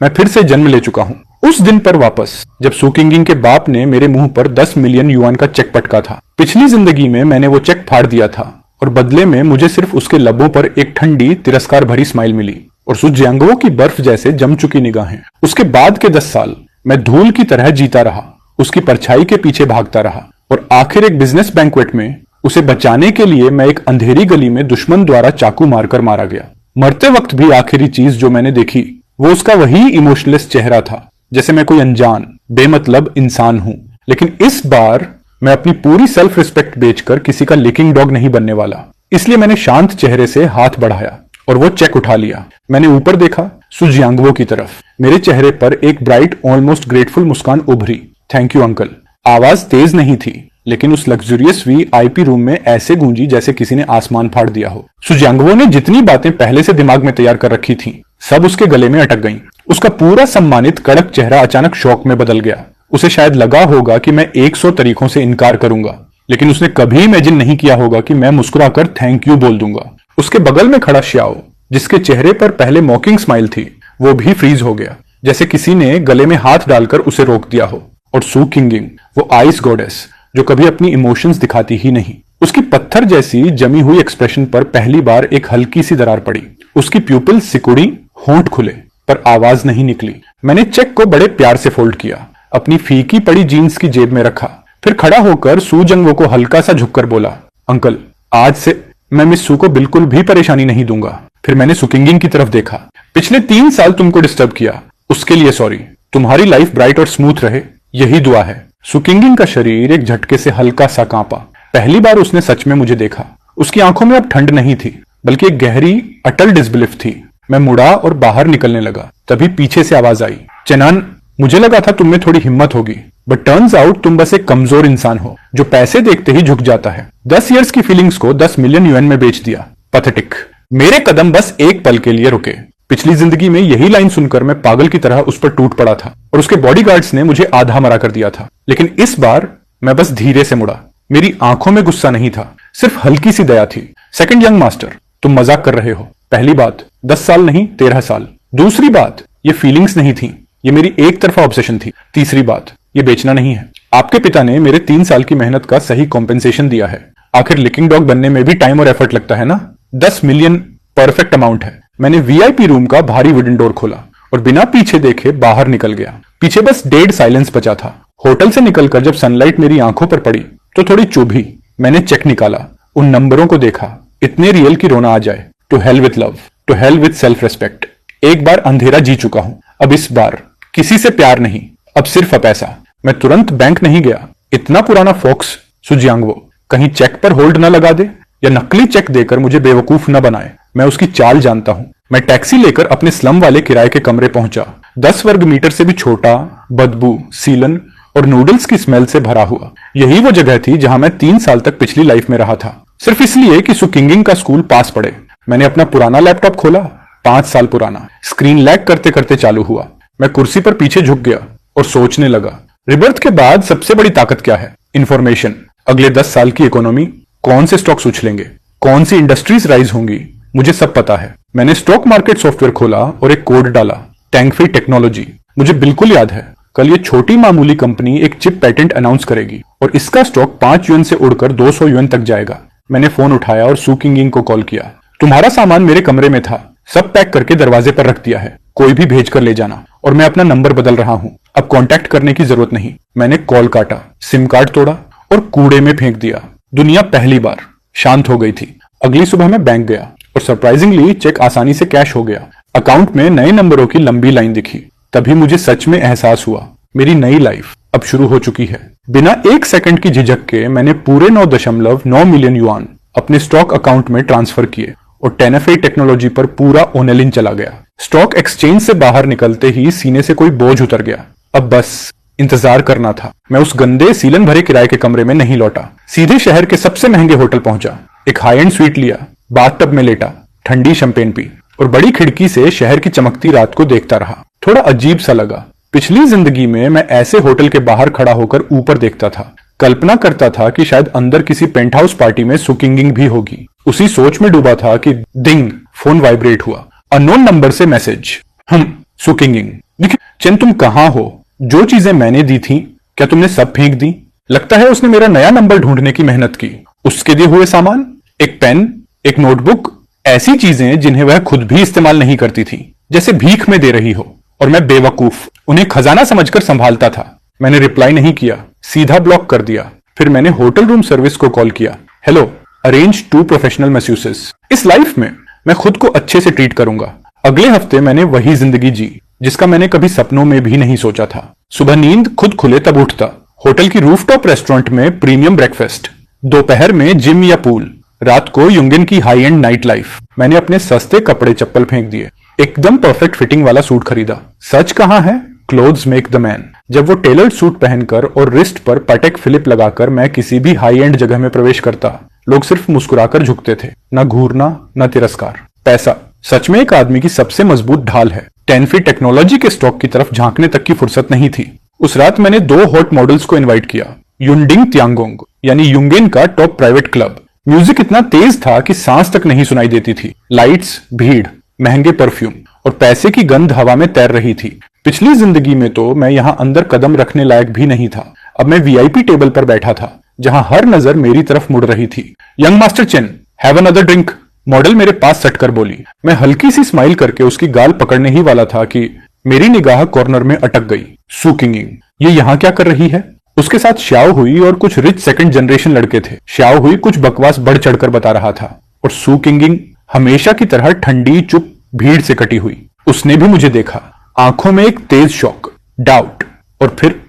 मैं फिर से जन्म ले चुका हूँ। उस दिन पर वापस जब सू किंगिंग के बाप ने मेरे मुंह पर 10 मिलियन युआन का चेक पटका था। पिछली जिंदगी में मैंने वो चेक फाड़ दिया था और बदले में मुझे सिर्फ उसके लबों पर एक ठंडी तिरस्कार भरी स्माइल मिली और सुजियांगवो की बर्फ जैसे जम चुकी निगाहें। उसके बाद के 10 साल मैं धूल की तरह जीता रहा, उसकी परछाई के पीछे भागता रहा और आखिर एक बिजनेस बैंक्वेट में उसे बचाने के लिए मैं एक अंधेरी गली में दुश्मन द्वारा चाकू मारकर मारा गया। मरते वक्त भी आखिरी चीज जो मैंने देखी वो उसका वही इमोशनलेस चेहरा था, जैसे मैं कोई अनजान बेमतलब इंसान हूं। लेकिन इस बार मैं अपनी पूरी सेल्फ रिस्पेक्ट बेचकर किसी का लिकिंग डॉग नहीं बनने वाला। इसलिए मैंने शांत चेहरे से हाथ बढ़ाया और वो चेक उठा लिया। मैंने ऊपर देखा, सुजियांगवो की तरफ। मेरे चेहरे पर एक ब्राइट ऑलमोस्ट ग्रेटफुल मुस्कान उभरी। Thank you uncle. आवाज तेज नहीं थी, लेकिन उस लग्जरियस वीआईपी रूम में ऐसे गूंजी जैसे किसी ने आसमान फाड़ दिया हो। सुजियांगवो ने जितनी बातें पहले से दिमाग में तैयार कर रखी थीं, सब उसके गले में अटक गईं। उसका पूरा सम्मानित कड़क चेहरा अचानक शौक में बदल गया। उसे शायद लगा होगा कि मैं 100 तरीकों से इनकार करूंगा, लेकिन उसने कभी इमेजिन नहीं किया होगा कि मैं मुस्कुराकर थैंक यू बोल दूंगा। उसके बगल में खड़ा श्याओ, जिसके चेहरे पर पहले मॉकिंग स्माइल थी, वो भी फ्रीज हो गया, जैसे किसी ने गले में हाथ डालकर उसे रोक दिया हो। और सू किंगिंग, वो आइस गॉडेस जो कभी अपनी इमोशंस दिखाती ही नहीं, उसकी पत्थर जैसी जमी हुई एक्सप्रेशन पर पहली बार एक हल्की सी दरार पड़ी। उसकी प्यूपिल सिकुड़ी, होंठ खुले, पर आवाज नहीं निकली। मैंने चेक को बड़े प्यार से फोल्ड किया, अपनी फीकी पड़ी जीन्स की जेब में रखा, फिर खड़ा होकर सू जंगवो को हल्का सा झुककर बोला, अंकल आज से मैं मिस सू को बिल्कुल भी परेशानी नहीं दूंगा। फिर मैंने सू किंगिंग की तरफ देखा। पिछले 3 साल तुमको डिस्टर्ब किया, उसके लिए सॉरी। तुम्हारी लाइफ ब्राइट और स्मूथ रहे, यही दुआ है। सू किंगिंग का शरीर एक झटके से हल्का सा कांपा। पहली बार उसने सच में मुझे देखा। उसकी आंखों में अब ठंड नहीं थी, बल्कि एक गहरी अटल डिसबिलीफ थी। मैं मुड़ा और बाहर निकलने लगा, तभी पीछे से आवाज आई, चेनान, मुझे लगा था तुम में थोड़ी हिम्मत होगी, बट टर्न्स आउट तुम बस एक कमजोर इंसान हो जो पैसे देखते ही झुक जाता है। 10 इयर्स की फीलिंग्स को 10 मिलियन युएन में बेच दिया। पैथेटिक। मेरे कदम बस एक पल के लिए रुके। पिछली जिंदगी में यही लाइन सुनकर मैं पागल की तरह उस पर टूट पड़ा था और उसके बॉडीगार्ड्स ने मुझे आधा मरा कर दिया था। लेकिन इस बार मैं बस धीरे से मुड़ा। मेरी आंखों में गुस्सा नहीं था, सिर्फ हल्की सी दया थी। सेकंड यंग मास्टर, तुम मजाक कर रहे हो। पहली बात, 10 साल नहीं 13 साल। दूसरी बात, ये फीलिंग्स नहीं थी, ये मेरी एक तरफा ऑब्सेशन थी। तीसरी बात, ये बेचना नहीं है। आपके पिता ने मेरे 3 साल की मेहनत का सही कॉम्पेंसेशन दिया है। आखिर लिकिंग डॉग बनने में भी टाइम और एफर्ट लगता है ना। 10 मिलियन परफेक्ट अमाउंट है। मैंने वीआईपी रूम का भारी वुडन डोर खोला और बिना पीछे देखे बाहर निकल गया। पीछे बस डेड साइलेंस बचा था। होटल से निकलकर जब सनलाइट मेरी आंखों पर पड़ी तो थोड़ी चुभी। मैंने चेक निकाला, उन नंबरों को देखा, इतने रियल की रोना आ जाए। To hell with love, to hell with self respect. एक बार अंधेरा जी चुका हूं, अब इस बार किसी से प्यार नहीं, अब सिर्फ पैसा। मैं तुरंत बैंक नहीं गया। इतना पुराना फोक्स सुजियांगवो कहीं चेक पर होल्ड न लगा दे या नकली चेक देकर मुझे बेवकूफ न बनाए। मैं उसकी चाल जानता हूं। मैं टैक्सी लेकर अपने स्लम वाले किराए के कमरे पहुंचा। 10 वर्ग मीटर से भी छोटा, बदबू, सीलन और नूडल्स की स्मेल से भरा हुआ। यही वो जगह थी जहां मैं 3 साल तक पिछली लाइफ में रहा था, सिर्फ इसलिए कि सू किंगिंग का स्कूल पास पड़े। मैंने अपना पुराना लैपटॉप खोला, 5 साल पुराना। स्क्रीन लैग करते करते चालू हुआ। मैं कुर्सी पर पीछे झुक गया और सोचने लगा, रिबर्थ के बाद सबसे बड़ी ताकत क्या है? इंफॉर्मेशन। अगले 10 साल की इकोनॉमी, कौन से स्टॉक्स उछलेंगे, कौन सी इंडस्ट्रीज राइज होंगी, मुझे सब पता है। मैंने स्टॉक मार्केट सॉफ्टवेयर खोला और एक कोड डाला, टैंकफी टेक्नोलॉजी। मुझे बिल्कुल याद है, कल ये छोटी मामूली कंपनी एक चिप पेटेंट अनाउंस करेगी और इसका स्टॉक 5 युएन से उड़कर 200 युएन तक जाएगा। मैंने फोन उठाया और सू किंगिंग को कॉल किया। तुम्हारा सामान मेरे कमरे में था, सब पैक करके दरवाजे पर रख दिया है, कोई भी भेज कर ले जाना। और मैं अपना नंबर बदल रहा हूं, अब कांटेक्ट करने की जरूरत नहीं। मैंने कॉल काटा, सिम कार्ड तोड़ा और कूड़े में फेंक दिया। दुनिया पहली बार शांत हो गई थी। अगली सुबह मैं बैंक गया और सरप्राइजिंगली चेक आसानी से कैश हो गया। अकाउंट में नए नंबरों की लंबी लाइन दिखी। तभी मुझे सच में एहसास हुआ, मेरी नई लाइफ अब शुरू हो चुकी है। बिना 1 सेकंड की झिझक के मैंने पूरे 9.9 मिलियन युआन अपने स्टॉक अकाउंट में ट्रांसफर किए और टेनेफे टेक्नोलॉजी पर पूरा ओनेलिन चला गया। स्टॉक एक्सचेंज से बाहर निकलते ही सीने से कोई बोझ उतर गया। अब बस इंतजार करना था। मैं उस गंदे सीलन भरे किराए के कमरे में नहीं लौटा, सीधे शहर के सबसे महंगे होटल पहुंचा। एक हाई एंड स्वीट लिया, बाथटब में लेटा, ठंडी शैंपेन पी और बड़ी खिड़की से शहर की चमकती रात को देखता रहा। थोड़ा अजीब सा लगा। पिछली जिंदगी में मैं ऐसे होटल के बाहर खड़ा होकर ऊपर देखता था, कल्पना करता था कि शायद अंदर किसी पेंट हाउस पार्टी में सू किंगिंग भी होगी। उसी सोच में डूबा था कि डिंग, फोन वाइब्रेट हुआ। अननोन नंबर से मैसेज। सू किंगिंग, चेन तुम कहाँ हो? जो चीजें मैंने दी थी क्या तुमने सब फेंक दी? लगता है उसने मेरा नया नंबर ढूंढने की मेहनत की। उसके दिए हुए सामान, एक पेन, एक नोटबुक, ऐसी चीजें जिन्हें वह खुद भी इस्तेमाल नहीं करती थी, जैसे भीख में दे रही हो। और मैं बेवकूफ उन्हें खजाना समझकर संभालता था। मैंने रिप्लाई नहीं किया, सीधा ब्लॉक कर दिया। फिर मैंने होटल रूम सर्विस को कॉल किया। Hello, arrange 2 professional masseuses. इस लाइफ में मैं खुद को अच्छे से ट्रीट करूंगा। अगले हफ्ते मैंने वही जिंदगी जी जिसका मैंने कभी सपनों में भी नहीं सोचा था। सुबह नींद खुद खुले तब उठता, होटल की रूफटॉप रेस्टोरेंट में प्रीमियम ब्रेकफास्ट, दोपहर में जिम या पूल, रात को युंगेन की हाई एंड नाइट लाइफ। मैंने अपने सस्ते कपड़े चप्पल फेंक दिए, एकदम परफेक्ट फिटिंग वाला सूट खरीदा। सच कहाँ है, क्लोथ्स मेक द मैन। जब वो टेलर्ड सूट पहनकर और रिस्ट पर पटेक फिलिप लगाकर मैं किसी भी हाई एंड जगह में प्रवेश करता, लोग सिर्फ मुस्कुराकर झुकते थे, न घूरना न तिरस्कार। पैसा सच में एक आदमी की सबसे मजबूत ढाल है। 10 फीट टेक्नोलॉजी के स्टॉक की तरफ झांकने तक की फुर्सत नहीं थी। उस रात मैंने 2 हॉट मॉडल्स को इनवाइट किया। युनडिंग त्यांगोंग यानी युंगेन का टॉप प्राइवेट क्लब। म्यूजिक इतना तेज था कि सांस तक नहीं सुनाई देती थी। लाइट्स, भीड़, महंगे परफ्यूम और पैसे की गंध हवा में तैर रही थी। पिछली जिंदगी में तो मैं यहाँ अंदर कदम रखने लायक भी नहीं था। अब मैं वीआईपी टेबल पर बैठा था, जहां हर नजर मेरी तरफ मुड़ रही थी। Young master chain, have another drink, model मेरे पास सटकर बोली। मैं हल्की सी स्माइल करके उसकी गाल पकड़ने ही वाला था कि मेरी निगाह कॉर्नर में अटक गई। सू किंगिंग, ये यहाँ क्या कर रही है? उसके साथ श्याओ हुई और कुछ रिच सेकंड जनरेशन लड़के थे। श्याओ हुई कुछ बकवास बढ़ चढ़कर बता रहा था और सू किंगिंग हमेशा की तरह ठंडी चुप भीड़ से कटी हुई। उसने भी मुझे देखा, आंखों में एक तेज शौक, डाउट और फिर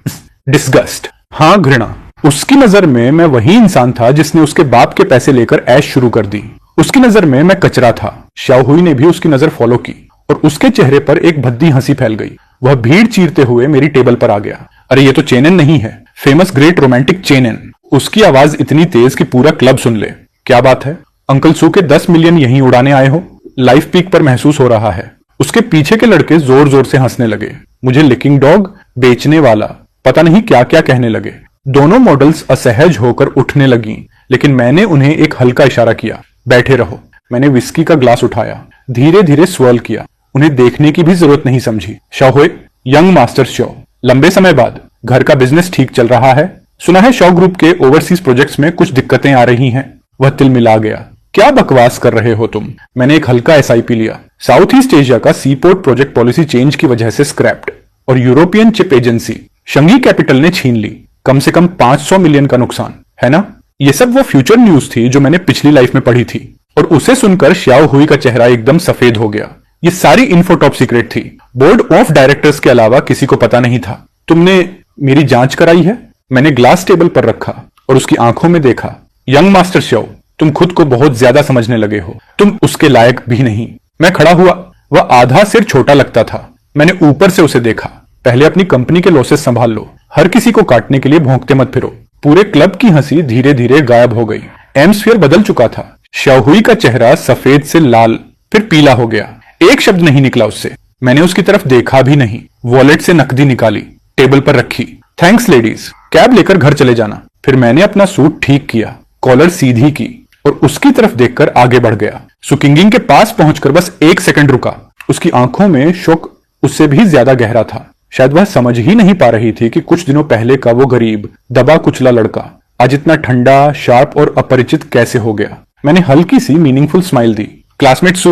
डिस्गस्ट, हाँ घृणा। उसकी नजर में मैं वही इंसान था जिसने उसके बाप के पैसे लेकर ऐश शुरू कर दी। उसकी नजर में मैं कचरा था। श्याओ हुई ने भी उसकी नजर फॉलो की और उसके चेहरे पर एक भद्दी हंसी फैल गई। वह भीड़ चीरते हुए मेरी टेबल पर आ गया। अरे ये तो चेनन नहीं है, फेमस ग्रेट रोमांटिक चेनन। उसकी आवाज इतनी तेज कि पूरा क्लब सुन ले। क्या बात है, अंकल सू के 10 मिलियन यहीं उड़ाने आए हो? लाइफ पीक पर महसूस हो रहा है। उसके पीछे के लड़के जोर जोर से हंसने लगे। मुझे लिकिंग डॉग, बेचने वाला, पता नहीं क्या क्या कहने लगे। दोनों मॉडल्स असहज होकर उठने लगीं, लेकिन मैंने उन्हें एक हल्का इशारा किया, बैठे रहो। मैंने विस्की का ग्लास उठाया, धीरे धीरे स्वर्ल किया। उन्हें देखने की भी जरूरत नहीं समझी। शॉ हुए, यंग मास्टर शॉ, लंबे समय बाद घर का बिजनेस ठीक चल रहा है? सुना है शॉ ग्रुप के ओवरसीज प्रोजेक्ट्स में कुछ दिक्कतें आ रही हैं। वह तिल मिला गया। क्या बकवास कर रहे हो तुम? मैंने एक हल्का एसआईपी लिया। साउथ ईस्ट एशिया का सीपोर्ट प्रोजेक्ट पॉलिसी चेंज की वजह से स्क्रैप्ड और यूरोपियन चिप एजेंसी शंघी कैपिटल ने छीन ली। कम से कम 500 मिलियन का नुकसान है ना? ये सब वो फ्यूचर न्यूज थी जो मैंने पिछली लाइफ में पढ़ी थी और उसे सुनकर श्याओ हुई का चेहरा एकदम सफेद हो गया। ये सारी इन्फो टॉप सीक्रेट थी। बोर्ड ऑफ डायरेक्टर्स के अलावा किसी को पता नहीं था। तुमने मेरी जांच कराई है? मैंने ग्लास टेबल पर रखा और उसकी आंखों में देखा। यंग मास्टर श्याओ, तुम खुद को बहुत ज्यादा समझने लगे हो। तुम उसके लायक भी नहीं। मैं खड़ा हुआ। वह आधा सिर छोटा लगता था। मैंने ऊपर से उसे देखा। पहले अपनी कंपनी के लॉसेस संभाल लो। हर किसी को काटने के लिए भौंकते मत फिरो। पूरे क्लब की हंसी धीरे धीरे गायब हो गई। एम्स्फीयर बदल चुका था। शाओहुई का चेहरा सफेद से लाल फिर पीला हो गया। एक शब्द नहीं निकला उससे। मैंने उसकी तरफ देखा भी नहीं। वॉलेट से नकदी निकाली, टेबल पर रखी। थैंक्स लेडीज, कैब लेकर घर चले जाना। फिर मैंने अपना सूट ठीक किया, कॉलर सीधी की और उसकी तरफ देखकर आगे बढ़ गया। सुकिंगिंग के पास पहुंचकर बस 1 सेकंड रुका। उसकी आंखों में शोक उससे भी ज्यादा गहरा था। शायद वह समझ ही नहीं पा रही थी कि कुछ दिनों पहले का वो गरीब दबा कुचला लड़का आज इतना ठंडा, शार्प और अपरिचित कैसे हो गया। मैंने हल्की सी मीनिंगफुल स्माइल दी। क्लासमेट सू,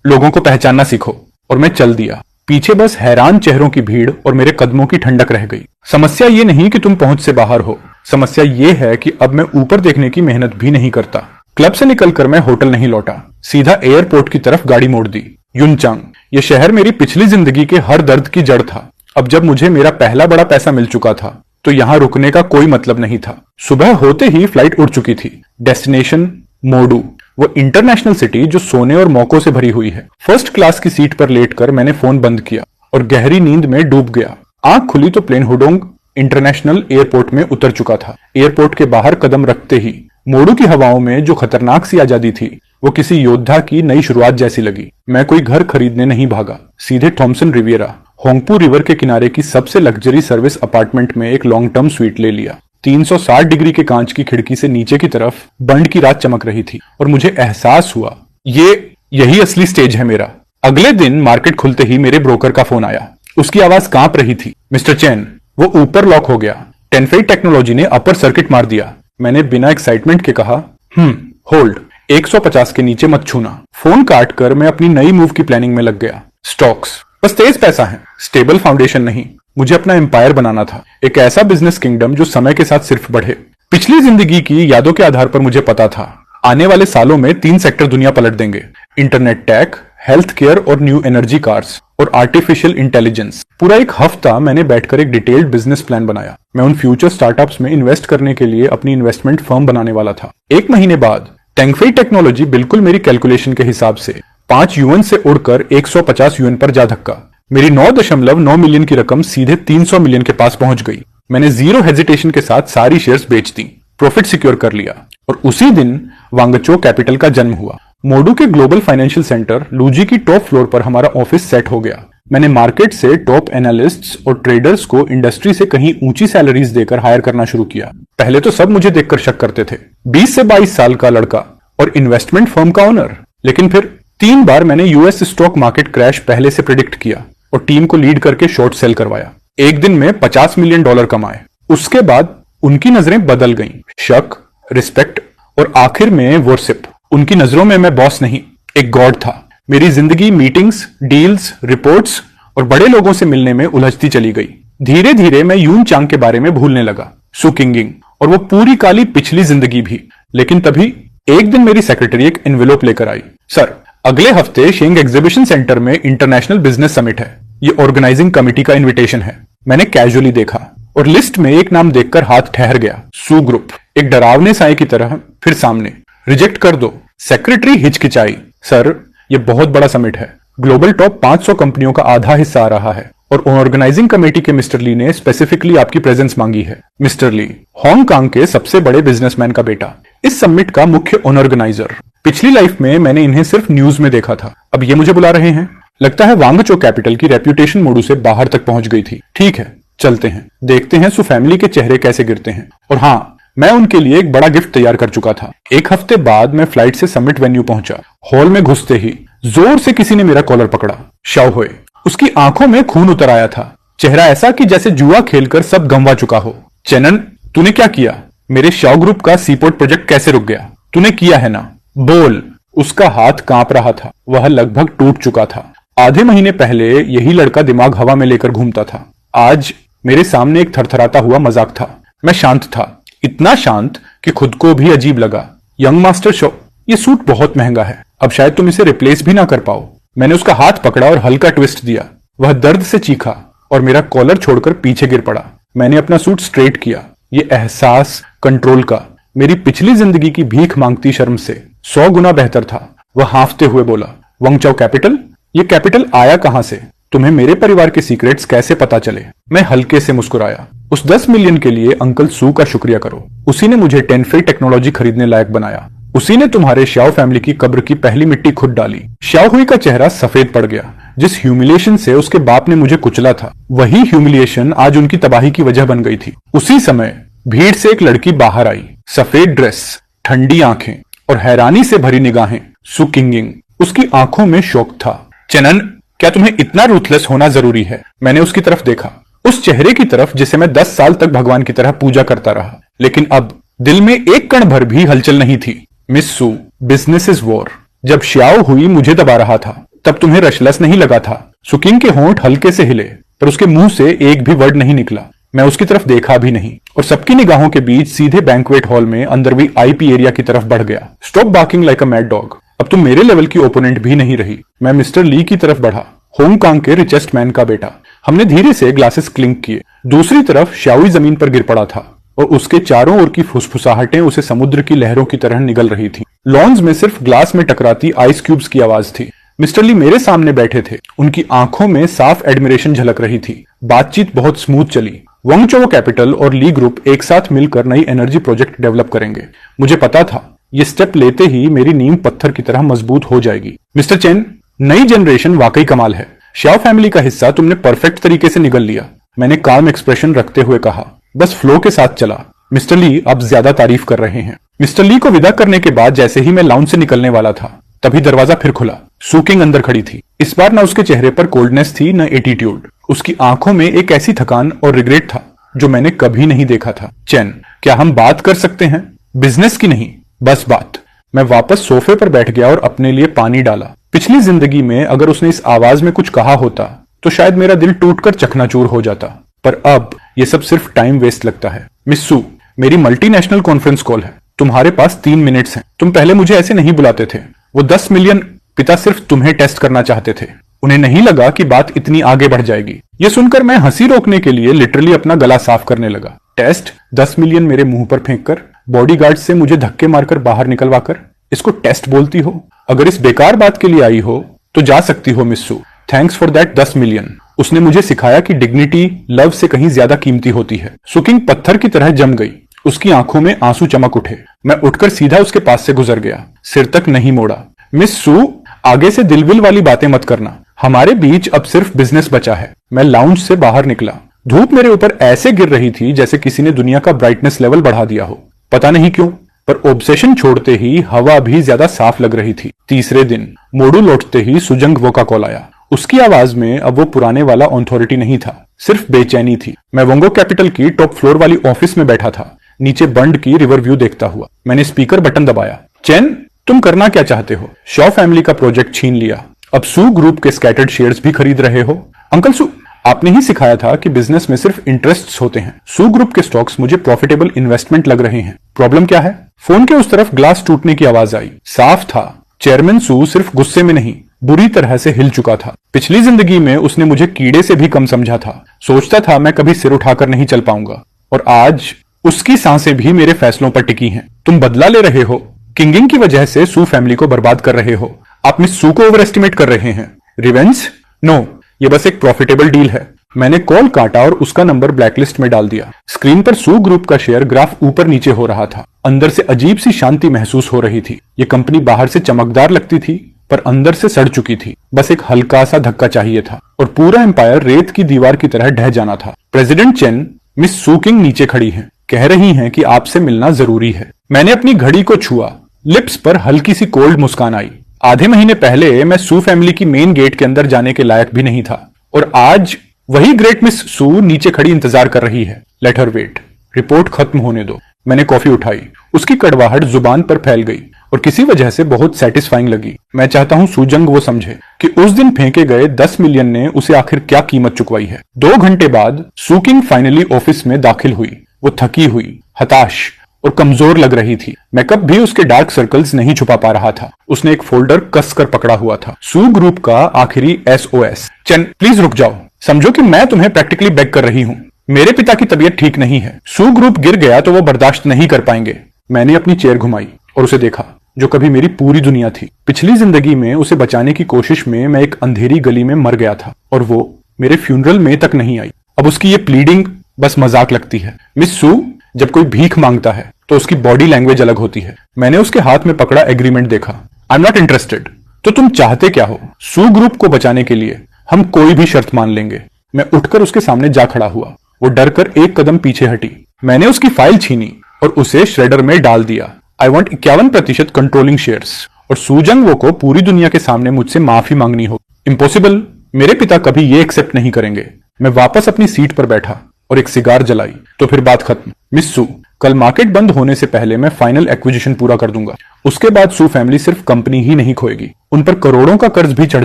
लोगों को पहचानना सीखो। और मैं चल दिया। पीछे बस हैरान चेहरों की भीड़ और मेरे कदमों की ठंडक रह गई। समस्या ये नहीं कि तुम पहुंच से बाहर हो, समस्या ये है कि अब मैं ऊपर देखने की मेहनत भी नहीं करता। क्लब से निकलकर मैं होटल नहीं लौटा, सीधा एयरपोर्ट की तरफ गाड़ी मोड़ दी। युनचांग, ये शहर मेरी पिछली जिंदगी के हर दर्द की जड़ था। अब जब मुझे मेरा पहला बड़ा पैसा मिल चुका था तो यहाँ रुकने का कोई मतलब नहीं था। सुबह होते ही फ्लाइट उड़ चुकी थी। डेस्टिनेशन मोडू, वो इंटरनेशनल सिटी जो सोने और मौकों से भरी हुई है। फर्स्ट क्लास की सीट पर लेटकर मैंने फोन बंद किया और गहरी नींद में डूब गया। आंख खुली तो प्लेन हुडोंग इंटरनेशनल एयरपोर्ट में उतर चुका था। एयरपोर्ट के बाहर कदम रखते ही मोडू की हवाओं में जो खतरनाक सी आजादी थी वो किसी योद्धा की नई शुरुआत जैसी लगी। मैं कोई घर खरीदने नहीं भागा, सीधे थॉमसन रिवियरा होंगपू रिवर के किनारे की सबसे लग्जरी सर्विस अपार्टमेंट में एक लॉन्ग टर्म स्वीट ले लिया। 360 डिग्री के कांच की खिड़की से नीचे की तरफ बंड की रात चमक रही थी और मुझे एहसास हुआ यही असली स्टेज है मेरा। अगले दिन मार्केट खुलते ही मेरे ब्रोकर का फोन आया। उसकी आवाज कांप रही थी। मिस्टर चेन, वो ऊपर लॉक हो गया। टेनफेई टेक्नोलॉजी ने अपर सर्किट मार दिया। मैंने बिना एक्साइटमेंट के कहा, होल्ड, 150 के नीचे मत छूना। फोन काट कर मैं अपनी नई मूव की प्लानिंग में लग गया। स्टॉक्स, बस तेज पैसा है, स्टेबल फाउंडेशन नहीं। मुझे अपना एम्पायर बनाना था, एक ऐसा बिजनेस किंगडम जो समय के साथ सिर्फ बढ़े। पिछली जिंदगी की यादों के आधार पर मुझे पता था, आने वाले सालों में 3 सेक्टर दुनिया पलट देंगे। इंटरनेट टेक, हेल्थ केयर और न्यू एनर्जी कार्स और आर्टिफिशियल इंटेलिजेंस। पूरा एक हफ्ता मैंने बैठकर एक डिटेल्ड बिजनेस प्लान बनाया। मैं उन फ्यूचर स्टार्टअप्स में इन्वेस्ट करने के लिए अपनी इन्वेस्टमेंट फर्म बनाने वाला था। 1 महीने बाद टेंगफेई टेक्नोलॉजी बिल्कुल मेरी कैलकुलेशन के हिसाब से 5 युएन से उड़कर 150 युएन पर जा धक्का। मेरी 9.9 मिलियन की रकम सीधे 300 मिलियन के पास पहुंच गई। मैंने जीरो हेजिटेशन के साथ सारी शेयर्स बेच दी, प्रॉफिट सिक्योर कर लिया और उसी दिन वांगचो कैपिटल का जन्म हुआ। मोडू के ग्लोबल फाइनेंशियल सेंटर लूजी की टॉप फ्लोर पर हमारा ऑफिस सेट हो गया। मैंने मार्केट से टॉप एनालिस्ट्स और ट्रेडर्स को इंडस्ट्री से कहीं ऊंची सैलरीज देकर हायर करना शुरू किया। पहले तो सब मुझे देखकर शक करते थे, 20 से 22 साल का लड़का और इन्वेस्टमेंट फर्म का ओनर। लेकिन फिर 3 बार मैंने यूएस स्टॉक मार्केट क्रैश पहले से प्रिडिक्ट किया और टीम को लीड करके शॉर्ट सेल करवाया। एक दिन में $50 मिलियन कमाए। उसके बाद उनकी नजरें बदल गईं। शक, रिस्पेक्ट और आखिर में वर्शिप। उनकी नजरों में मैं बॉस नहीं, एक गॉड था। मेरी जिंदगी मीटिंग्स, डील्स, रिपोर्ट्स और बड़े लोगों से मिलने में उलझती चली गई। धीरे धीरे मैं यून चांग के बारे में भूलने लगा, सु किंगिंग और वो पूरी काली पिछली जिंदगी भी। लेकिन तभी एक दिन मेरी सेक्रेटरी एक एनवेलोप लेकर आई। सर, अगले हफ्ते शेंग एग्जीबिशन सेंटर में इंटरनेशनल बिजनेस समिट है, ये ऑर्गेनाइजिंग कमेटी का इनविटेशन है। मैंने कैजुअली देखा और लिस्ट में एक नाम देखकर हाथ ठहर गया, सू ग्रुप। एक डरावने साए की तरह फिर सामने, रिजेक्ट कर दो। सेक्रेटरी हिचकिचाई। सर, ये बहुत बड़ा समिट है, ग्लोबल टॉप 500 कंपनियों का आधा हिस्सा आ रहा है और ऑर्गेनाइजिंग कमेटी के मिस्टर ली ने स्पेसिफिकली आपकी प्रेजेंस मांगी है। मिस्टर ली, हांगकांग के सबसे बड़े बिजनेसमैन का बेटा, इस समिट का मुख्य ऑर्गेनाइजर। पिछली लाइफ में मैंने इन्हें सिर्फ न्यूज में देखा था, अब ये मुझे बुला रहे हैं। लगता है वांगचो कैपिटल की रेप्यूटेशन मोडू से बाहर तक पहुंच गई थी। ठीक है, चलते हैं, देखते हैं सु फैमिली के चेहरे कैसे गिरते हैं। और हाँ, मैं उनके लिए एक बड़ा गिफ्ट तैयार कर चुका था। 1 हफ्ते बाद मैं फ्लाइट से समिट वेन्यू पहुंचा। हॉल में घुसते ही जोर से किसी ने मेरा कॉलर पकड़ा। शाओ हुए। उसकी आंखों में खून उतर आया था, चेहरा ऐसा कि जैसे जुआ खेलकर सब गंवा चुका हो। चेनन, तूने क्या किया? मेरे शाओ ग्रुप का सीपोर्ट प्रोजेक्ट कैसे रुक गया? तूने किया है ना, बोल। उसका हाथ कांप रहा था, वह लगभग टूट चुका था। आधे महीने पहले यही लड़का दिमाग हवा में लेकर घूमता था। आज मेरे सामने एक थरथराता हुआ मजाक था। मैं शांत था, इतना शांत कि खुद को भी अजीब लगा। यंग मास्टर शो, ये सूट बहुत महंगा है, अब शायद तुम इसे रिप्लेस भी ना कर पाओ। मैंने उसका हाथ पकड़ा और हल्का ट्विस्ट दिया। वह दर्द से चीखा और मेरा कॉलर छोड़कर पीछे गिर पड़ा। मैंने अपना सूट स्ट्रेट किया। ये एहसास कंट्रोल का मेरी पिछली जिंदगी की भीख मांगती शर्म से 100 गुना बेहतर था। वह हांफते हुए बोला, वांगचो कैपिटल? ये कैपिटल आया कहां से? तुम्हें मेरे परिवार के सीक्रेट्स कैसे पता चले? मैं हल्के से मुस्कुराया। उस 10 मिलियन के लिए अंकल सू का शुक्रिया करो। उसी ने मुझे टेनफेई टेक्नोलॉजी खरीदने लायक बनाया। उसी ने तुम्हारे श्याओ फैमिली की कब्र की पहली मिट्टी खुद डाली। श्याओ हुई का चेहरा सफेद पड़ गया। जिस ह्यूमिलिएशन से उसके बाप ने मुझे कुचला था, वही ह्यूमिलिएशन आज उनकी तबाही की वजह बन गई थी। उसी समय भीड़ से एक लड़की बाहर आई, सफेद ड्रेस, ठंडी आंखें और हैरानी से भरी निगाहें। सु किंगिंग। उसकी आंखों में शौक था। चेनन, क्या तुम्हें इतना रूथलेस होना जरूरी है? मैंने उसकी तरफ देखा, उस चेहरे की तरफ जिसे मैं 10 साल तक भगवान की तरह पूजा करता रहा, लेकिन अब दिल में एक कण भर भी हलचल नहीं थी। Miss Su, business is war. जब श्याओ हुई मुझे दबा रहा था, तब तुम्हें रशलस नहीं लगा था? सुकिंग के होंठ हल्के से हिले, पर उसके मुंह से एक भी वर्ड नहीं निकला। मैं उसकी तरफ देखा भी नहीं और सबकी निगाहों के बीच सीधे बैंक्वेट हॉल में अंदर वीआईपी एरिया की तरफ बढ़ गया। Stop barking like a mad dog. अब तुम मेरे लेवल की ओपोनेंट भी नहीं रही। मैं मिस्टर ली की तरफ बढ़ा, हांगकांग के रिचेस्ट मैन का बेटा। हमने धीरे से ग्लासेस क्लिंक किए। दूसरी तरफ श्याओई जमीन पर गिर पड़ा था और उसके चारों ओर की फुसफुसाहटें उसे समुद्र की लहरों की तरह निगल रही थी। लॉन्स में सिर्फ ग्लास में टकराती आइस क्यूब्स की आवाज थी। मिस्टर ली मेरे सामने बैठे थे, उनकी आंखों में साफ एडमिरेशन झलक रही थी। बातचीत बहुत स्मूथ चली। वांगचो कैपिटल और ली ग्रुप एक साथ मिलकर नई एनर्जी प्रोजेक्ट डेवलप करेंगे। मुझे पता था ये स्टेप लेते ही मेरी नींव पत्थर की तरह मजबूत हो जाएगी। मिस्टर चेन, नई जनरेशन वाकई कमाल है। श्याओ फैमिली का हिस्सा तुमने परफेक्ट तरीके से निगल लिया। मैंने काम एक्सप्रेशन रखते हुए कहा, बस फ्लो के साथ चला। मिस्टर ली आप ज्यादा तारीफ कर रहे हैं। मिस्टर ली को विदा करने के बाद जैसे ही मैं लाउंज से निकलने वाला था, तभी दरवाजा फिर खुला। सुकिंग अंदर खड़ी थी। इस बार न उसके चेहरे पर कोल्डनेस थी, न एटीट्यूड। उसकी आंखों में एक ऐसी थकान और रिग्रेट था जो मैंने कभी नहीं देखा था। चैन, क्या हम बात कर सकते हैं? बिजनेस की नहीं, बस बात। मैं वापस सोफे पर बैठ गया और अपने लिए पानी डाला। पिछली जिंदगी में अगर उसने इस आवाज में कुछ कहा होता तो शायद मेरा दिल टूटकर चकनाचूर हो जाता, पर अब ये सब सिर्फ टाइम वेस्ट लगता है। मिस सू, मेरी मल्टीनेशनल कॉन्फ्रेंस कॉल है, तुम्हारे पास 3 मिनट्स हैं। तुम पहले मुझे ऐसे नहीं बुलाते थे। वो 10 मिलियन पिता सिर्फ तुम्हें टेस्ट करना चाहते थे। उन्हें नहीं लगा कि बात इतनी आगे बढ़ जाएगी। ये सुनकर मैं हंसी रोकने के लिए लिटरली अपना गला साफ करने लगा। टेस्ट? 10 मिलियन मेरे मुंह पर फेंककर, बॉडीगार्ड से मुझे धक्के मारकर बाहर निकलवाकर इसको टेस्ट बोलती हो? अगर इस बेकार बात के लिए आई हो तो जा सकती हो Miss Su. Thanks for that 10 million. उसने मुझे सिखाया कि डिग्निटी लव से कहीं ज्यादा कीमती होती है। सुकिंग पत्थर की तरह जम गई। उसकी आंखों में आंसू चमक उठे। मैं उठकर सीधा उसके पास से गुजर गया, सिर तक नहीं मोड़ा। मिस सू, आगे से दिलविल वाली बातें मत करना। हमारे बीच अब सिर्फ बिजनेस बचा है। मैं लाउंज से बाहर निकला। धूप मेरे ऊपर ऐसे गिर रही थी जैसे किसी ने दुनिया का ब्राइटनेस लेवल बढ़ा दिया हो। पता नहीं क्यों, पर ऑब्सेशन छोड़ते ही हवा भी ज्यादा साफ लग रही थी। तीसरे दिन मोड़ू लौटते ही सुजंग वो का कॉल आया। उसकी आवाज में अब वो पुराने वाला ऑथोरिटी नहीं था, सिर्फ बेचैनी थी। मैं वोंगो कैपिटल की टॉप फ्लोर वाली ऑफिस में बैठा था, नीचे बंड की रिवर व्यू देखता हुआ। मैंने स्पीकर बटन दबाया। चैन, तुम करना क्या चाहते हो? शॉ फैमिली का प्रोजेक्ट छीन लिया, अब सू ग्रुप के स्कैटर्ड शेयर्स भी खरीद रहे हो। अंकल सू, आपने ही सिखाया था कि बिजनेस में सिर्फ इंटरेस्ट्स होते हैं। सू ग्रुप के स्टॉक्स मुझे प्रॉफिटेबल इन्वेस्टमेंट लग रहे हैं। प्रॉब्लम क्या है? फोन के उस तरफ ग्लास टूटने की आवाज आई। साफ था, चेयरमैन सू सिर्फ गुस्से में नहीं, बुरी तरह से हिल चुका था। पिछली जिंदगी में उसने मुझे कीड़े से भी कम समझा था। सोचता था मैं कभी सिर उठाकर नहीं चल पाऊंगा, और आज उसकी सांसें भी मेरे फैसलों पर टिकी हैं। तुम बदला ले रहे हो, किंगिंग की वजह से सू फैमिली को बर्बाद कर रहे हो। आप मिस सू को ओवर एस्टिमेट कर रहे हैं। रिवेंज? नो, ये बस एक प्रॉफिटेबल डील है। मैंने कॉल काटा और उसका नंबर ब्लैकलिस्ट में डाल दिया। स्क्रीन पर सू ग्रुप का शेयर ग्राफ ऊपर नीचे हो रहा था। अंदर से अजीब सी शांति महसूस हो रही थी। ये कंपनी बाहर से चमकदार लगती थी, पर अंदर से सड़ चुकी थी। बस एक हल्का सा धक्का चाहिए था और पूरा एम्पायर रेत की दीवार की तरह ढह जाना था। प्रेसिडेंट चेन, मिस सू किंग नीचे खड़ी हैं, कह रही हैं कि आपसे मिलना जरूरी है। मैंने अपनी घड़ी को छुआ। लिप्स पर हल्की सी कोल्ड मुस्कान आई। आधे महीने पहले मैं सू फैमिली की मेन गेट के अंदर जाने के लायक भी नहीं था, और आज वही ग्रेट मिस सू नीचे खड़ी इंतजार कर रही है। लेट हर वेट, रिपोर्ट खत्म होने दो। मैंने कॉफी उठाई। उसकी कड़वाहट जुबान पर फैल गई और किसी वजह से बहुत सेटिस्फाइंग लगी। मैं चाहता हूं सुजंग वो समझे कि उस दिन फेंके गए 10 मिलियन ने उसे आखिर क्या कीमत चुकवाई है। 2 घंटे बाद सू किंग फाइनली ऑफिस में दाखिल हुई। वो थकी हुई, हताश और कमजोर लग रही थी। मेकअप भी उसके डार्क सर्कल्स नहीं छुपा पा रहा था। उसने एक फोल्डर कसकर पकड़ा हुआ था। सू ग्रुप का आखिरी SOS। चेन, प्लीज रुक जाओ। समझो कि मैं तुम्हें प्रैक्टिकली बेग कर रही हूँ। मेरे पिता की तबीयत ठीक नहीं है। सू ग्रुप गिर गया तो वो बर्दाश्त नहीं कर पाएंगे। मैंने अपनी चेयर घुमाई और उसे देखा, जो कभी मेरी पूरी दुनिया थी। पिछली जिंदगी में उसे बचाने की कोशिश में मैं एक अंधेरी गली में मर गया था, और वो मेरे फ्यूनरल में तक नहीं आई। अब उसकी ये प्लीडिंग बस मजाक लगती है। मिस सू, जब कोई भीख मांगता है तो उसकी बॉडी लैंग्वेज अलग होती है। मैंने उसके हाथ में पकड़ा एग्रीमेंट देखा। I am not interested. तो तुम चाहते क्या हो? सू ग्रुप को बचाने के लिए हम कोई भी शर्त मान लेंगे। मैं उठकर उसके सामने जा खड़ा हुआ। वो डरकर एक कदम पीछे हटी। मैंने उसकी फाइल छीनी और उसे श्रेडर में डाल दिया। आई वॉन्ट 51% कंट्रोलिंग शेयर्स, और सूजंग वो को पूरी दुनिया के सामने मुझसे माफी मांगनी हो। इम्पॉसिबल। मेरे पिता कभी ये एक्सेप्ट नहीं करेंगे। मैं वापस अपनी सीट पर बैठा और एक सिगार जलाई। तो फिर बात खत्म। मिस सू, कल मार्केट बंद होने से पहले मैं फाइनल एक्विजिशन पूरा कर दूंगा। उसके बाद सू फैमिली सिर्फ कंपनी ही नहीं खोएगी, उन पर करोड़ों का कर्ज भी चढ़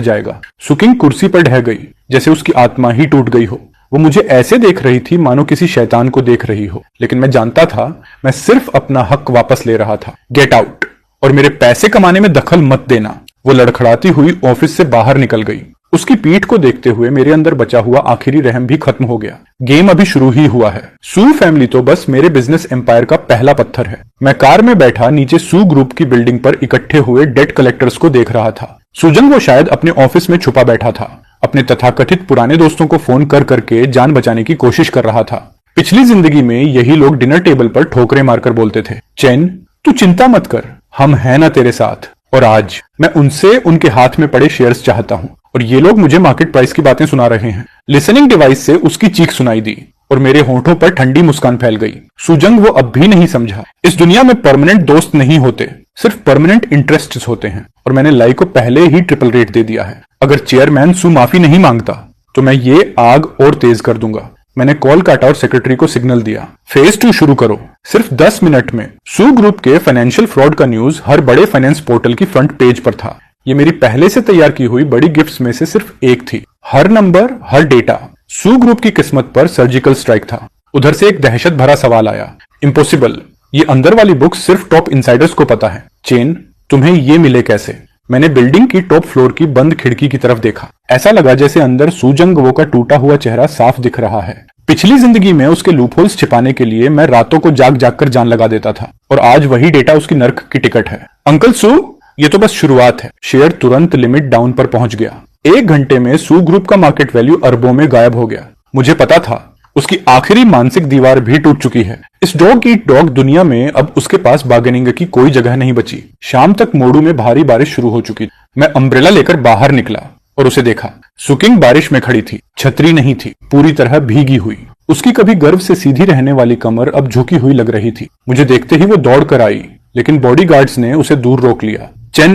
जाएगा। सुकिंग कुर्सी पर ढह गई, जैसे उसकी आत्मा ही टूट गई हो। वो मुझे ऐसे देख रही थी मानो किसी शैतान को देख रही हो, लेकिन मैं जानता था मैं सिर्फ अपना हक वापस ले रहा था। गेट आउट, और मेरे पैसे कमाने में दखल मत देना। वो लड़खड़ाती हुई ऑफिस से बाहर निकल गई। उसकी पीठ को देखते हुए मेरे अंदर बचा हुआ आखिरी रहम भी खत्म हो गया। गेम अभी शुरू ही हुआ है। सू फैमिली तो बस मेरे बिजनेस एम्पायर का पहला पत्थर है। मैं कार में बैठा नीचे सू ग्रुप की बिल्डिंग पर इकट्ठे हुए डेट कलेक्टर्स को देख रहा था। सुजन वो शायद अपने ऑफिस में छुपा बैठा था, अपने तथाकथित पुराने दोस्तों को फोन कर करके जान बचाने की कोशिश कर रहा था। पिछली जिंदगी में यही लोग डिनर टेबल पर ठोकरें मारकर बोलते थे, चैन तू चिंता मत कर, हम हैं ना तेरे साथ। और आज मैं उनसे उनके हाथ में पड़े शेयर्स चाहता हूं, और ये लोग मुझे मार्केट प्राइस की बातें सुना रहे हैं। लिसनिंग डिवाइस से उसकी चीख सुनाई दी और मेरे होंठों पर ठंडी मुस्कान फैल गई। सुजंग वो अब भी नहीं समझा। इस दुनिया में परमानेंट दोस्त नहीं होते, सिर्फ परमानेंट इंटरेस्ट्स होते हैं, और मैंने लाई को पहले ही ट्रिपल रेट दे दिया है। अगर चेयरमैन सू माफी नहीं मांगता तो मैं ये आग और तेज कर दूंगा। मैंने कॉल काटा और सेक्रेटरी को सिग्नल दिया, फेज 2 शुरू करो। सिर्फ 10 मिनट में सू ग्रुप के फाइनेंशियल फ्रॉड का न्यूज हर बड़े फाइनेंस पोर्टल की फ्रंट पेज पर था। ये मेरी पहले से तैयार की हुई बड़ी गिफ्ट्स में से सिर्फ एक थी। हर नंबर, हर डेटा, सू ग्रुप की किस्मत पर सर्जिकल स्ट्राइक था। उधर से एक दहशत भरा सवाल आया, इम्पॉसिबल, ये अंदर वाली बुक्स सिर्फ टॉप इनसाइडर्स को पता है। चेन, तुम्हें ये मिले कैसे? मैंने बिल्डिंग की टॉप फ्लोर की बंद खिड़की की तरफ देखा। ऐसा लगा जैसे अंदर सूजंग वो का टूटा हुआ चेहरा साफ दिख रहा है। पिछली जिंदगी में उसके लूपहोल्स छिपाने के लिए मैं रातों को जाग जाग कर जान लगा देता था, और आज वही डेटा उसकी नर्क की टिकट है। अंकल सू, ये तो बस शुरुआत है। शेयर तुरंत लिमिट डाउन पर पहुंच गया। 1 घंटे में सू ग्रुप का मार्केट वैल्यू अरबों में गायब हो गया। मुझे पता था उसकी आखिरी मानसिक दीवार भी टूट चुकी है। इस डॉग ईट डॉग दुनिया में अब उसके पास बार्गेनिंग की कोई जगह नहीं बची। शाम तक मोडू में भारी बारिश शुरू हो चुकी थी। मैं अम्ब्रेला लेकर बाहर निकला और उसे देखा। सुकिंग बारिश में खड़ी थी, छतरी नहीं थी, पूरी तरह भीगी हुई। उसकी कभी गर्व से सीधी रहने वाली कमर अब झुकी हुई लग रही थी। मुझे देखते ही वो दौड़ कर आई, लेकिन बॉडीगार्ड्स ने उसे दूर रोक लिया। चेन,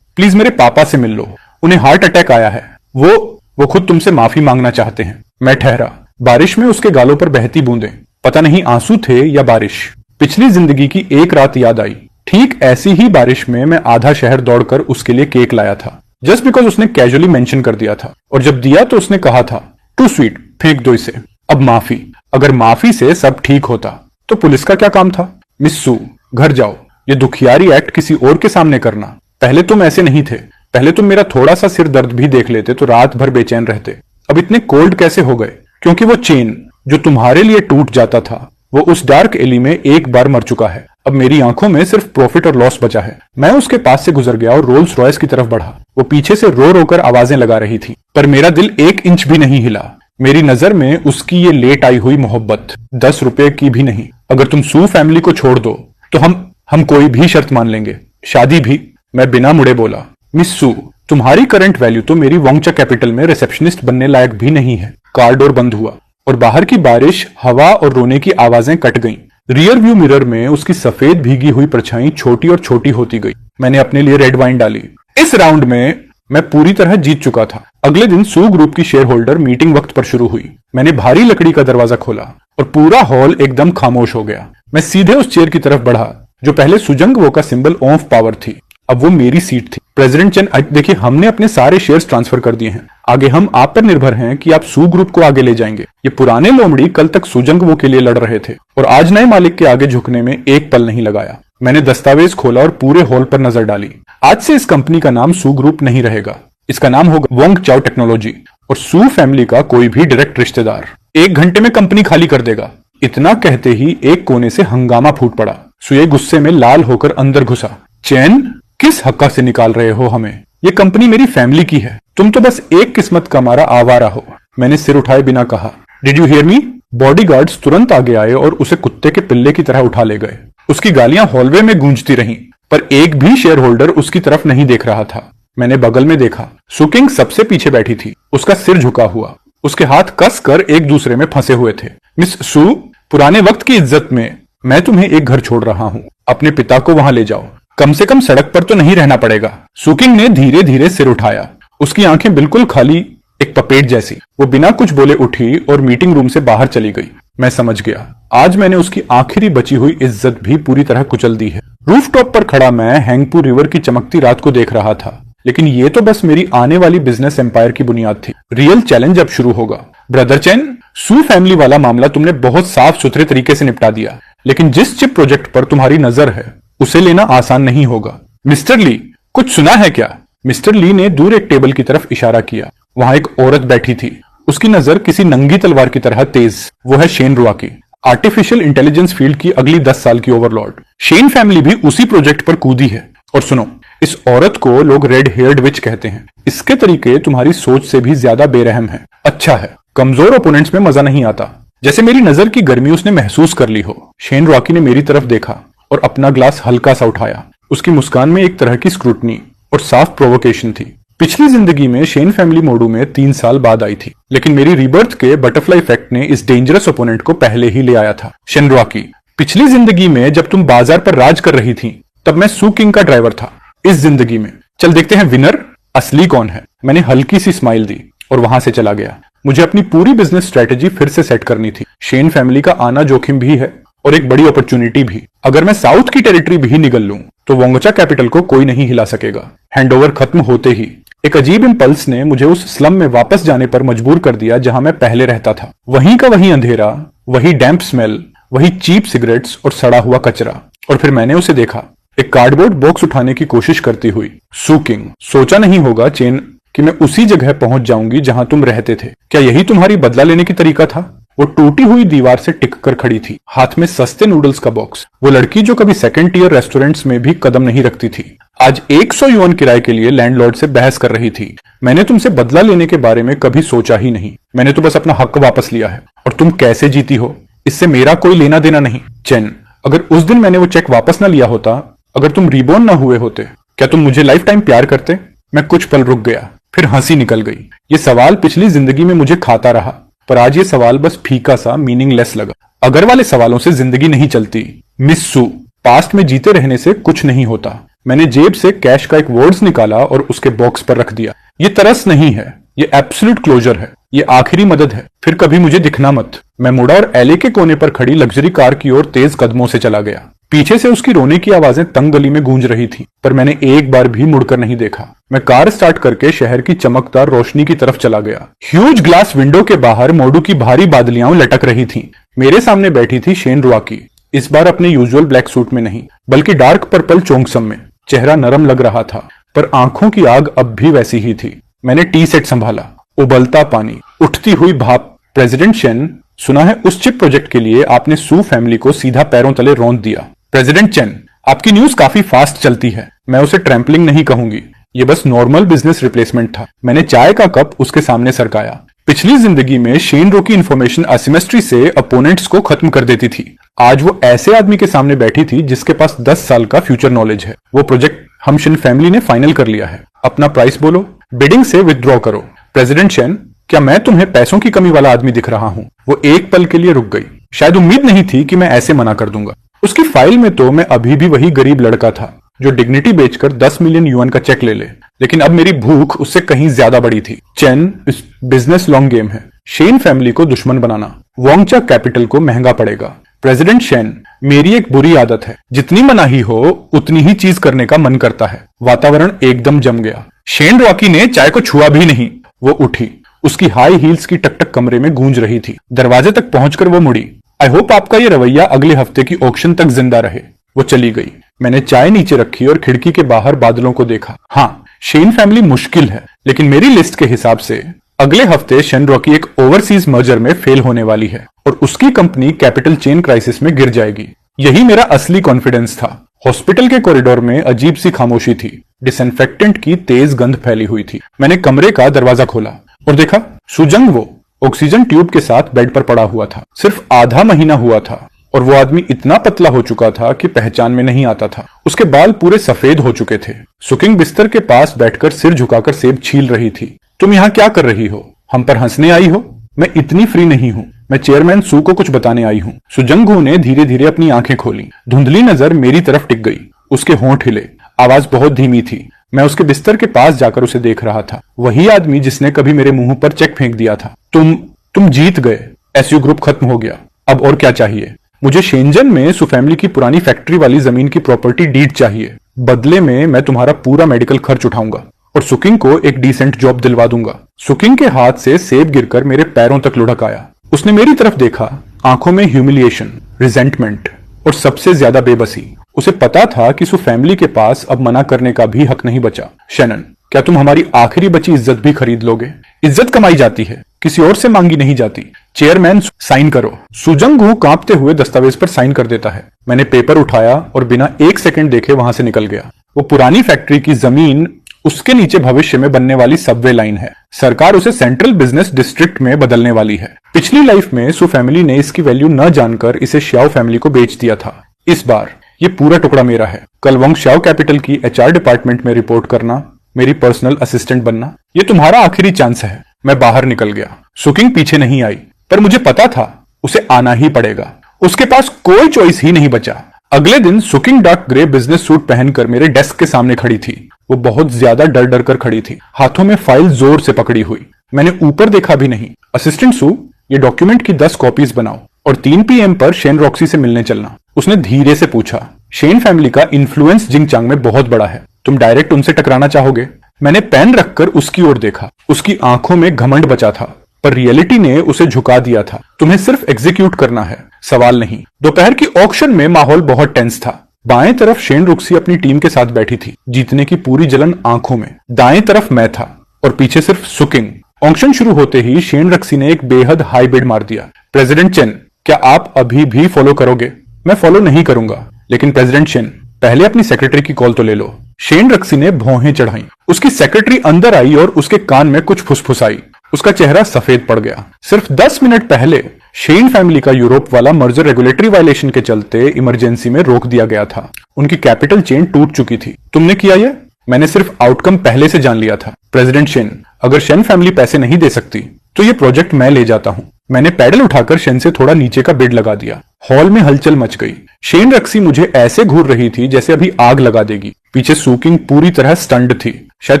प्लीज मेरे पापा से मिल लो, उन्हें हार्ट अटैक आया है। वो खुद तुमसे माफी मांगना चाहते हैं। मैं ठहरा। बारिश में उसके गालों पर बहती बूंदें, पता नहीं आंसू थे या बारिश। पिछली जिंदगी की एक रात याद आई। ठीक ऐसी ही बारिश में मैं आधा शहर दौड़कर उसके लिए केक लाया था, जस्ट बिकॉज उसने कैजुअली मेंशन कर दिया था। और जब दिया तो उसने कहा था, टू स्वीट, फेंक दो इसे। अब माफी, अगर माफी से सब ठीक होता तो पुलिस का क्या काम था? मिस सू, घर जाओ। ये दुखियारी एक्ट किसी और के सामने करना। पहले तुम ऐसे नहीं थे। पहले तुम मेरा थोड़ा सा सिर दर्द भी देख लेते तो रात भर बेचैन रहते। अब इतने कोल्ड कैसे हो गए? क्योंकि वो चेन जो तुम्हारे लिए टूट जाता था, वो उस डार्क एली में एक बार मर चुका है। अब मेरी आंखों में सिर्फ प्रॉफिट और लॉस बचा है। मैं उसके पास से गुजर गया और रोल्स रॉयस की तरफ बढ़ा। वो पीछे से रो रो कर आवाजें लगा रही थी, पर मेरा दिल 1 इंच भी नहीं हिला। मेरी नजर में उसकी ये लेट आई हुई मोहब्बत 10 रुपए की भी नहीं। अगर तुम सू फैमिली को छोड़ दो तो हम कोई भी शर्त मान लेंगे, शादी भी। मैं बिना मुड़े बोला, मिस सू, तुम्हारी करंट वैल्यू तो मेरी वोंगचा कैपिटल में रिसेप्शनिस्ट बनने लायक भी नहीं है। कार डोर बंद हुआ और बाहर की बारिश, हवा और रोने की आवाजें कट गईं। रियर व्यू मिरर में उसकी सफेद भीगी हुई परछाई छोटी और छोटी होती गई। मैंने अपने लिए रेड वाइन डाली। इस राउंड में मैं पूरी तरह जीत चुका था। अगले दिन सू ग्रुप की शेयर होल्डर मीटिंग वक्त पर शुरू हुई। मैंने भारी लकड़ी का दरवाजा खोला और पूरा हॉल एकदम खामोश हो गया। मैं सीधे उस चेयर की तरफ बढ़ा जो पहले सुजंग वो का सिंबल ऑफ पावर थी। अब वो मेरी सीट थी। प्रेसिडेंट चेन, देखिए, हमने अपने सारे शेयर्स ट्रांसफर कर दिए हैं। आगे हम आप पर निर्भर हैं कि आप सू ग्रुप को आगे ले जाएंगे। ये पुराने लोमड़ी कल तक सुजंग वो के लिए लड़ रहे थे और आज नए मालिक के आगे झुकने में एक पल नहीं लगाया। मैंने दस्तावेज खोला और पूरे हॉल पर नजर डाली। आज से इस कंपनी का नाम सू ग्रुप नहीं रहेगा। इसका नाम होगा वोंग चाओ टेक्नोलॉजी और सू फैमिली का कोई भी डायरेक्ट रिश्तेदार 1 घंटे में कंपनी खाली कर देगा। इतना कहते ही एक कोने से हंगामा फूट पड़ा। सुये गुस्से में लाल होकर अंदर घुसा। चैन, किस हक्का से निकाल रहे हो हमें? ये कंपनी मेरी फैमिली की है। तुम तो बस एक किस्मत का मारा आवारा हो। मैंने सिर उठाए बिना कहा, did you hear me? Bodyguards तुरंत आगे आए और उसे कुत्ते के पिल्ले की तरह उठा ले गए। उसकी गालियां हॉलवे में गूंजती रहीं, पर एक भी शेयर होल्डर उसकी तरफ नहीं देख रहा था। मैंने बगल में देखा। सुकिंग सबसे पीछे बैठी थी, उसका सिर झुका हुआ, उसके हाथ कस कर एक दूसरे में फंसे हुए थे। मिस सू, पुराने वक्त की इज्जत में मैं तुम्हें एक घर छोड़ रहा हूं। अपने पिता को वहां ले जाओ। कम से कम सड़क पर तो नहीं रहना पड़ेगा। सुकिंग ने धीरे धीरे सिर उठाया। उसकी आंखें बिल्कुल खाली, एक पपेट जैसी। वो बिना कुछ बोले उठी और मीटिंग रूम से बाहर चली गई। मैं समझ गया, आज मैंने उसकी आखिरी बची हुई इज्जत भी पूरी तरह कुचल दी है। रूफटॉप पर खड़ा मैं हैंगपू रिवर की चमकती रात को देख रहा था, लेकिन ये तो बस मेरी आने वाली बिजनेस एम्पायर की बुनियाद थी। रियल चैलेंज अब शुरू होगा। ब्रदर चैन, सू फैमिली वाला मामला तुमने बहुत साफ सुथरे तरीके से निपटा दिया, लेकिन जिस चिप प्रोजेक्ट पर तुम्हारी नजर है उसे लेना आसान नहीं होगा। मिस्टर ली, कुछ सुना है क्या? मिस्टर ली ने दूर एक टेबल की तरफ इशारा किया। वहां एक औरत बैठी थी, उसकी नजर किसी नंगी तलवार की तरह तेज। वो है शेन रुआकी, आर्टिफिशियल इंटेलिजेंस फील्ड की अगली 10 साल की ओवरलॉर्ड। शेन फैमिली भी उसी प्रोजेक्ट पर कूदी है। और सुनो, इस औरत को लोग रेड हेयर्ड विच कहते हैं। इसके तरीके तुम्हारी सोच से भी ज्यादा बेरहम है। अच्छा है, कमजोर ओपोनेंट्स में मजा नहीं आता। जैसे मेरी नजर की गर्मी उसने महसूस कर ली हो। शेन रुआकी ने मेरी तरफ देखा और अपना ग्लास हल्का सा उठाया। उसकी मुस्कान में एक तरह की स्क्रूटनी और साफ प्रोवोकेशन थी। पिछली जिंदगी में शेन फैमिली मोडू में 3 साल बाद आई थी, लेकिन मेरी रीबर्थ के बटरफ्लाई इफेक्ट ने इस डेंजरस ओपोनेंट को पहले ही ले आया था। शेन रुआकी, पिछली जिंदगी में जब तुम बाजार पर राज कर रही थी तब मैं सू किंग का ड्राइवर था। इस जिंदगी में चल देखते हैं विनर असली कौन है। मैंने हल्की सी स्माइल दी और वहां से चला गया। मुझे अपनी पूरी बिजनेस स्ट्रेटेजी फिर से सेट करनी थी। शेन फैमिली का आना जोखिम भी है और एक बड़ी अपॉर्चुनिटी भी। अगर मैं साउथ की टेरिटरी भी निकल लूं तो वोंगचा कैपिटल को कोई नहीं हिला सकेगा। हैंडओवर खत्म होते ही एक अजीब इंपल्स ने मुझे उस स्लम में वापस जाने पर मजबूर कर दिया जहां मैं पहले रहता था। वहीं का वहीं अंधेरा, वही डैम्प स्मेल, वही चीप सिगरेट्स और सड़ा हुआ कचरा। और फिर मैंने उसे देखा, एक कार्डबोर्ड बॉक्स उठाने की कोशिश करती हुई। सू किंग, सोचा नहीं होगा चेन कि मैं उसी जगह पहुंच जाऊंगी जहां तुम रहते थे। क्या यही तुम्हारी बदला लेने की तरीका था? वो टूटी हुई दीवार से टिक कर खड़ी थी, हाथ में सस्ते नूडल्स का बॉक्स। वो लड़की जो कभी सेकंड टियर रेस्टोरेंट्स में भी कदम नहीं रखती थी, आज 100 युआन किराए के लिए लैंडलॉर्ड से बहस कर रही थी। मैंने तुमसे बदला लेने के बारे में कभी सोचा ही नहीं। मैंने तो बस अपना हक वापस लिया है, और तुम कैसे जीती हो इससे मेरा कोई लेना देना नहीं। चेन, अगर उस दिन मैंने वो चेक वापस ना लिया होता, अगर तुम रिबॉर्न ना हुए होते, क्या तुम मुझे लाइफ टाइम प्यार करते? मैं कुछ पल रुक गया, फिर हंसी निकल गई। ये सवाल पिछली जिंदगी में मुझे खाता रहा, पर आज ये सवाल बस फीका सा, मीनिंगलेस लगा। अगर वाले सवालों से जिंदगी नहीं चलती। मिस सू, पास्ट में जीते रहने से कुछ नहीं होता। मैंने जेब से कैश का एक वर्ड्स निकाला और उसके बॉक्स पर रख दिया। ये तरस नहीं है, ये एब्सोल्यूट क्लोजर है, ये आखिरी मदद है। फिर कभी मुझे दिखना मत। मैं मुड़ा और एले के कोने पर खड़ी लग्जरी कार की ओर तेज कदमों से चला गया। पीछे से उसकी रोने की आवाजें तंग गली में गूंज रही थी, पर मैंने एक बार भी मुड़कर नहीं देखा। मैं कार स्टार्ट करके शहर की चमकदार रोशनी की तरफ चला गया। ह्यूज ग्लास विंडो के बाहर मोडू की भारी बादलियां लटक रही थीं। मेरे सामने बैठी थी शेन रुआकी, इस बार अपने यूजुअल ब्लैक सूट में नहीं, बल्कि डार्क पर्पल चोंगसम में। चेहरा नरम लग रहा था, पर आंखों की आग अब भी वैसी ही थी। मैंने टी सेट संभाला, उबलता पानी, उठती हुई भाप। प्रेसिडेंट शेन, सुना है उस चिप प्रोजेक्ट के लिए आपने सू फैमिली को सीधा पैरों तले रौंद दिया। प्रेसिडेंट चेन, आपकी न्यूज काफी फास्ट चलती है। मैं उसे ट्रैम्पलिंग नहीं कहूंगी, ये बस नॉर्मल बिजनेस रिप्लेसमेंट था। मैंने चाय का कप उसके सामने सरकाया। पिछली जिंदगी में शेन रो की इन्फॉर्मेशन असिमेट्री से अपोनेंट्स को खत्म कर देती थी। आज वो ऐसे आदमी के सामने बैठी थी जिसके पास 10 साल का फ्यूचर नॉलेज है। वो प्रोजेक्ट हम शेन फैमिली ने फाइनल कर लिया है। अपना प्राइस बोलो, बिडिंग से विथड्रॉ करो। प्रेसिडेंट शेन, क्या मैं तुम्हें पैसों की कमी वाला आदमी दिख रहा हूं? वो एक पल के लिए रुक गई। शायद उम्मीद नहीं थी कि मैं ऐसे मना कर दूंगा। उसकी फाइल में तो मैं अभी भी वही गरीब लड़का था जो डिग्निटी बेचकर 10 मिलियन युआन का चेक ले ले, लेकिन अब मेरी भूख उससे कहीं ज्यादा बड़ी थी। चेन, इस बिजनेस लॉन्ग गेम है। शेन फैमिली को दुश्मन बनाना वोंगचा कैपिटल को महंगा पड़ेगा। प्रेसिडेंट शेन, मेरी एक बुरी आदत है, जितनी मनाही हो उतनी ही चीज करने का मन करता है। वातावरण एकदम जम गया। शेन रॉकी ने चाय को छुआ भी नहीं। वो उठी, उसकी हाई हील्स की टकटक कमरे में गूंज रही थी। दरवाजे तक पहुंचकर वो मुड़ी। आई होप आपका ये रवैया अगले हफ्ते की ऑक्शन तक जिंदा रहे। वो चली गई। मैंने चाय नीचे रखी और खिड़की के बाहर बादलों को देखा। हाँ, शेन फैमिली मुश्किल है, लेकिन मेरी लिस्ट के हिसाब से अगले हफ्ते शेन रॉकी एक ओवरसीज मर्जर में फेल होने वाली है और उसकी कंपनी कैपिटल चेन क्राइसिस में गिर जाएगी। यही मेरा असली कॉन्फिडेंस था। हॉस्पिटल के कॉरिडोर में अजीब सी खामोशी थी। डिसइंफेक्टेंट की तेज गंध फैली हुई थी। मैंने कमरे का दरवाजा खोला और देखा सुजंग वो ऑक्सीजन ट्यूब के साथ बेड पर पड़ा हुआ था। सिर्फ आधा महीना हुआ था और वो आदमी इतना पतला हो चुका था कि पहचान में नहीं आता था। उसके बाल पूरे सफेद हो चुके थे। सुकिंग बिस्तर के पास बैठकर सिर झुकाकर सेब छील रही थी। तुम यहाँ क्या कर रही हो? हम पर हंसने आई हो? मैं इतनी फ्री नहीं हूँ। मैं चेयरमैन सू को कुछ बताने आई हूँ। सुजंगू ने धीरे धीरे अपनी आंखें खोली। धुंधली नजर मेरी तरफ टिक गई। उसके होंठ हिले। आवाज बहुत धीमी थी। मैं उसके बिस्तर के पास जाकर उसे देख रहा था। वही आदमी जिसने कभी मेरे मुंह पर चेक फेंक दिया था। तुम जीत गए। एसयू ग्रुप खत्म हो गया। अब और क्या चाहिए? मुझे शेंजन में सु फैमिली की पुरानी फैक्ट्री वाली जमीन की प्रॉपर्टी डीड चाहिए। बदले में मैं तुम्हारा पूरा मेडिकल खर्च उठाऊंगा और सुकिंग को एक डिसेंट जॉब दिलवा दूंगा। सुकिंग के हाथ से सेब गिरकर मेरे पैरों तक लुढ़क आया। उसने मेरी तरफ देखा, आंखों में ह्यूमिलिएशन, रिजेंटमेंट और सबसे ज्यादा बेबसी। उसे पता था कि सु फैमिली के पास अब मना करने का भी हक नहीं बचा। शैनन, क्या तुम हमारी आखिरी बची इज्जत भी खरीद लोगे? इज्जत कमाई जाती है, किसी और से मांगी नहीं जाती। चेयरमैन, साइन करो। सुजंगू कांपते हुए दस्तावेज पर साइन कर देता है। मैंने पेपर उठाया और बिना एक सेकंड देखे वहां से निकल गया। वो पुरानी फैक्ट्री की जमीन, उसके नीचे भविष्य में बनने वाली सबवे लाइन है। सरकार उसे सेंट्रल बिजनेस डिस्ट्रिक्ट में बदलने वाली है। पिछली लाइफ में सु फैमिली ने इसकी वैल्यू न जानकर इसे श्याओ फैमिली को बेच दिया था। इस बार ये पूरा टुकड़ा मेरा है। कल वंग श्याओ कैपिटल की एचआर डिपार्टमेंट में रिपोर्ट करना, मेरी पर्सनल असिस्टेंट बनना, ये तुम्हारा आखिरी चांस है। मैं बाहर निकल गया। सुकिंग पीछे नहीं आई, पर मुझे पता था उसे आना ही पड़ेगा। उसके पास कोई चॉइस ही नहीं बचा। अगले दिन सुकिंग डार्क ग्रे बिजनेस सूट पहनकर मेरे डेस्क के सामने खड़ी थी। वो बहुत ज्यादा डर डर कर खड़ी थी, हाथों में फाइल जोर से पकड़ी हुई। मैंने ऊपर देखा भी नहीं। असिस्टेंट सू, ये डॉक्यूमेंट की 10 कॉपीज बनाओ और 3 PM पर शेन रॉक्सी से मिलने चलना। उसने धीरे से पूछा, शेन फैमिली का इन्फ्लुएंस जिंगचांग में बहुत बड़ा है, तुम डायरेक्ट उनसे टकराना चाहोगे? मैंने पेन रखकर उसकी ओर देखा। उसकी आंखों में घमंड बचा था, पर रियलिटी ने उसे झुका दिया था। तुम्हें सिर्फ एग्जीक्यूट करना है, सवाल नहीं। दोपहर की ऑक्शन में माहौल बहुत टेंस था। बाएं तरफ शेन रुक्सी अपनी टीम के साथ बैठी थी, जीतने की पूरी जलन आंखों में। दाएं तरफ मैं था और पीछे सिर्फ सुकिंग। ऑक्शन शुरू होते ही शेन रक्सी ने एक बेहद हाई बिड मार दिया। प्रेसिडेंट चेन, क्या आप अभी भी फॉलो करोगे? मैं फॉलो नहीं करूंगा, लेकिन प्रेसिडेंट शेन, पहले अपनी सेक्रेटरी की कॉल तो ले लो। शेन रक्सी ने भौहें चढ़ाई। उसकी सेक्रेटरी अंदर आई और उसके कान में कुछ फुसफुसाई। उसका चेहरा सफेद पड़ गया। सिर्फ 10 मिनट पहले शेन फैमिली का यूरोप वाला मर्जर रेगुलेटरी वायलेशन के चलते इमरजेंसी में रोक दिया गया था। उनकी कैपिटल चेन टूट चुकी थी। तुमने किया ये? मैंने सिर्फ आउटकम पहले से जान लिया था। प्रेसिडेंट शेन, अगर शेन फैमिली पैसे नहीं दे सकती तो ये प्रोजेक्ट मैं ले जाता हूं। मैंने पैडल उठाकर शेन से थोड़ा नीचे का बिड लगा दिया। हॉल में हलचल मच गई। शेन रक्सी मुझे ऐसे घूर रही थी जैसे अभी आग लगा देगी। पीछे सुकिंग पूरी तरह स्टंड थी। शायद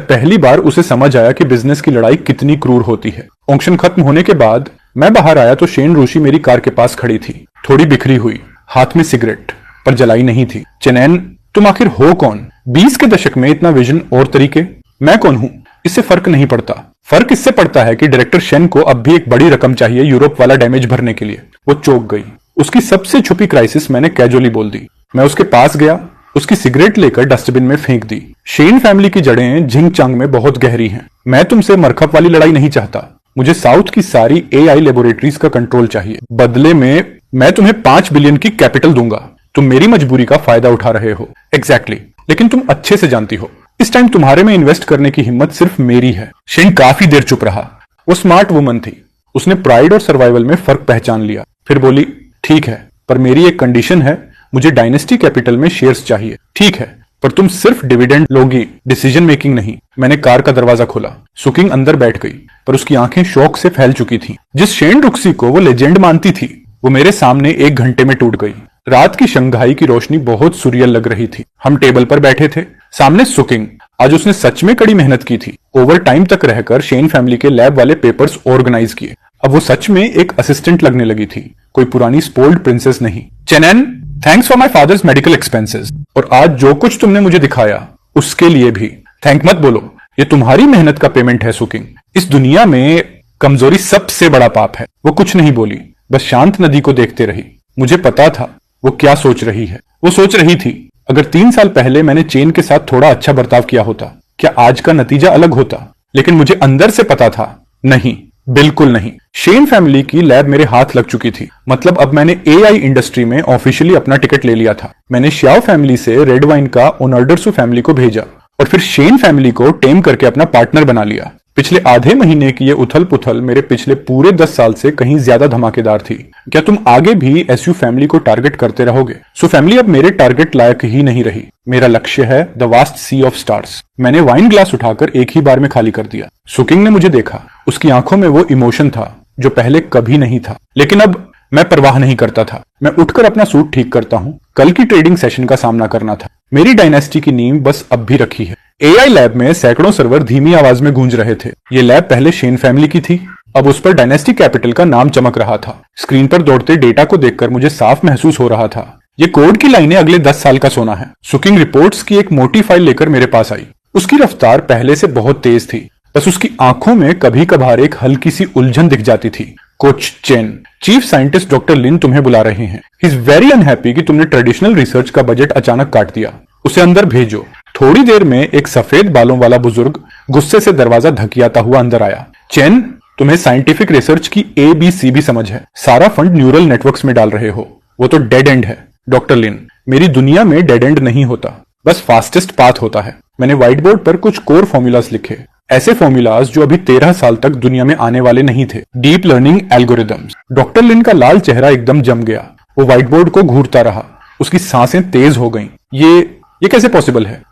पहली बार उसे समझ आया कि बिजनेस की लड़ाई कितनी क्रूर होती है। ऑक्शन खत्म होने के बाद मैं बाहर आया तो शेन रोशी मेरी कार के पास खड़ी थी, थोड़ी बिखरी हुई, हाथ में सिगरेट, पर जलाई नहीं थी। चेनैन, तुम आखिर हो कौन? 20 के दशक में इतना विजन और तरीके। मैं कौन हूं इससे फर्क नहीं पड़ता। फर्क इससे पड़ता है कि डायरेक्टर शेन को अब भी एक बड़ी रकम चाहिए यूरोप वाला डैमेज भरने के लिए। वो चौंक गई। उसकी सबसे छुपी क्राइसिस मैंने कैजुअली बोल दी। मैं उसके पास गया, उसकी सिगरेट लेकर डस्टबिन में फेंक दी। शेन फैमिली की जड़ें जिंगचांग में बहुत गहरी हैं। मैं तुमसे मरखप वाली लड़ाई नहीं चाहता। मुझे साउथ की सारी AI लेबोरेटरीज का कंट्रोल चाहिए। बदले में मैं तुम्हें 5 बिलियन की कैपिटल दूंगा। तुम मेरी मजबूरी का फायदा उठा रहे हो। एग्जैक्टली, लेकिन तुम अच्छे से जानती हो इस टाइम तुम्हारे में इन्वेस्ट करने की हिम्मत सिर्फ मेरी है। शेन काफी देर चुप रहा। वो स्मार्ट वुमन थी। उसने प्राइड और सर्वाइवल में फर्क पहचान लिया। फिर बोली, ठीक है, पर मेरी एक कंडीशन है। मुझे डायनेस्टी कैपिटल में शेयर्स चाहिए। ठीक है, पर तुम सिर्फ डिविडेंड लोगी, डिसीजन मेकिंग नहीं। मैंने कार का दरवाजा खोला। सुकिंग अंदर बैठ गई, पर उसकी आंखें शौक से फैल चुकी थीं। जिस शेन रुक्सी को वो लेजेंड मानती थी, वो मेरे सामने 1 घंटे में टूट गई। रात की शंघाई की रोशनी बहुत सुरियल लग रही थी। हम टेबल पर बैठे थे, सामने सुकिंग। आज उसने सच में कड़ी मेहनत की थी। ओवर टाइम तक रहकर शेन फैमिली के लैब वाले पेपर्स ऑर्गेनाइज किए। अब वो सच में एक असिस्टेंट लगने लगी थी, कोई पुरानी स्पोल्ड प्रिंसेस नहीं। चेनैन, thanks for my father's medical expenses. और आज जो कुछ तुमने मुझे दिखाया उसके लिए भी थैंक मत बोलो। ये तुम्हारी मेहनत का पेमेंट है सुकिंग। इस दुनिया में कमजोरी सबसे बड़ा पाप है। वो कुछ नहीं बोली, बस शांत नदी को देखते रही। मुझे पता था वो क्या सोच रही है। वो सोच रही थी, अगर 3 साल पहले मैंने चेन के साथ थोड़ा अच्छा बर्ताव किया होता, क्या आज का नतीजा अलग होता? लेकिन मुझे अंदर से पता था, नहीं, बिल्कुल नहीं। शेन फैमिली की लैब मेरे हाथ लग चुकी थी। मतलब अब मैंने AI इंडस्ट्री में ऑफिशियली अपना टिकट ले लिया था। मैंने श्याओ फैमिली से रेड वाइन का ओनर्डरसु फैमिली को भेजा और फिर शेन फैमिली को टेम करके अपना पार्टनर बना लिया। पिछले आधे महीने की ये उथल पुथल मेरे पिछले पूरे 10 साल से कहीं ज्यादा धमाकेदार थी। क्या तुम आगे भी SU फैमिली को टारगेट करते रहोगे? सो फैमिली अब मेरे टारगेट लायक ही नहीं रही। मेरा लक्ष्य है the vast sea of stars. मैंने वाइन ग्लास उठाकर एक ही बार में खाली कर दिया। सुकिंग ने मुझे देखा। उसकी आंखों में वो इमोशन था जो पहले कभी नहीं था। लेकिन अब मैं परवाह नहीं करता था। मैं उठकर अपना सूट ठीक करता हूँ। कल की ट्रेडिंग सेशन का सामना करना था। मेरी डायनेस्टी की नींव बस अब भी रखी है। AI लैब में सैकड़ों सर्वर धीमी आवाज में गूंज रहे थे। ये लैब पहले शेन फैमिली की थी, अब उस पर डायनेस्टी कैपिटल का नाम चमक रहा था। स्क्रीन पर दौड़ते डेटा को देखकर मुझे साफ महसूस हो रहा था, ये कोड की लाइनें अगले 10 साल का सोना है। सुकिंग रिपोर्ट्स की एक मोटी फाइल लेकर मेरे पास आई। उसकी रफ्तार पहले से बहुत तेज थी, बस उसकी आंखों में कभी कभार एक हल्की सी उलझन दिख जाती थी। Coach Chen, chief scientist doctor Lin तुम्हें बुला रहे हैं। ही इज वेरी अनहैप्पी कि तुमने ट्रेडिशनल रिसर्च का बजट अचानक काट दिया। उसे अंदर भेजो। थोड़ी देर में एक सफेद बालों वाला बुजुर्ग गुस्से से दरवाजा धकियाता हुआ अंदर आया। चेन, तुम्हें साइंटिफिक रिसर्च की ABC भी समझ है। सारा फंड न्यूरल नेटवर्क्स में डाल रहे हो। वो तो डेड एंड है। डॉक्टर लिन, मेरी दुनिया में डेड एंड नहीं होता, बस फास्टेस्ट पाथ होता है। मैंने व्हाइट बोर्ड पर कुछ कोर फॉर्मूलाज लिखे, ऐसे फॉर्मूलाज जो अभी 13 साल तक दुनिया में आने वाले नहीं थे। Deep learning algorithms. डॉक्टर लिन का लाल चेहरा एकदम जम गया। वो व्हाइट बोर्ड को घूरता रहा। उसकी सांसें तेज हो गईं। ये कैसे पॉसिबल है?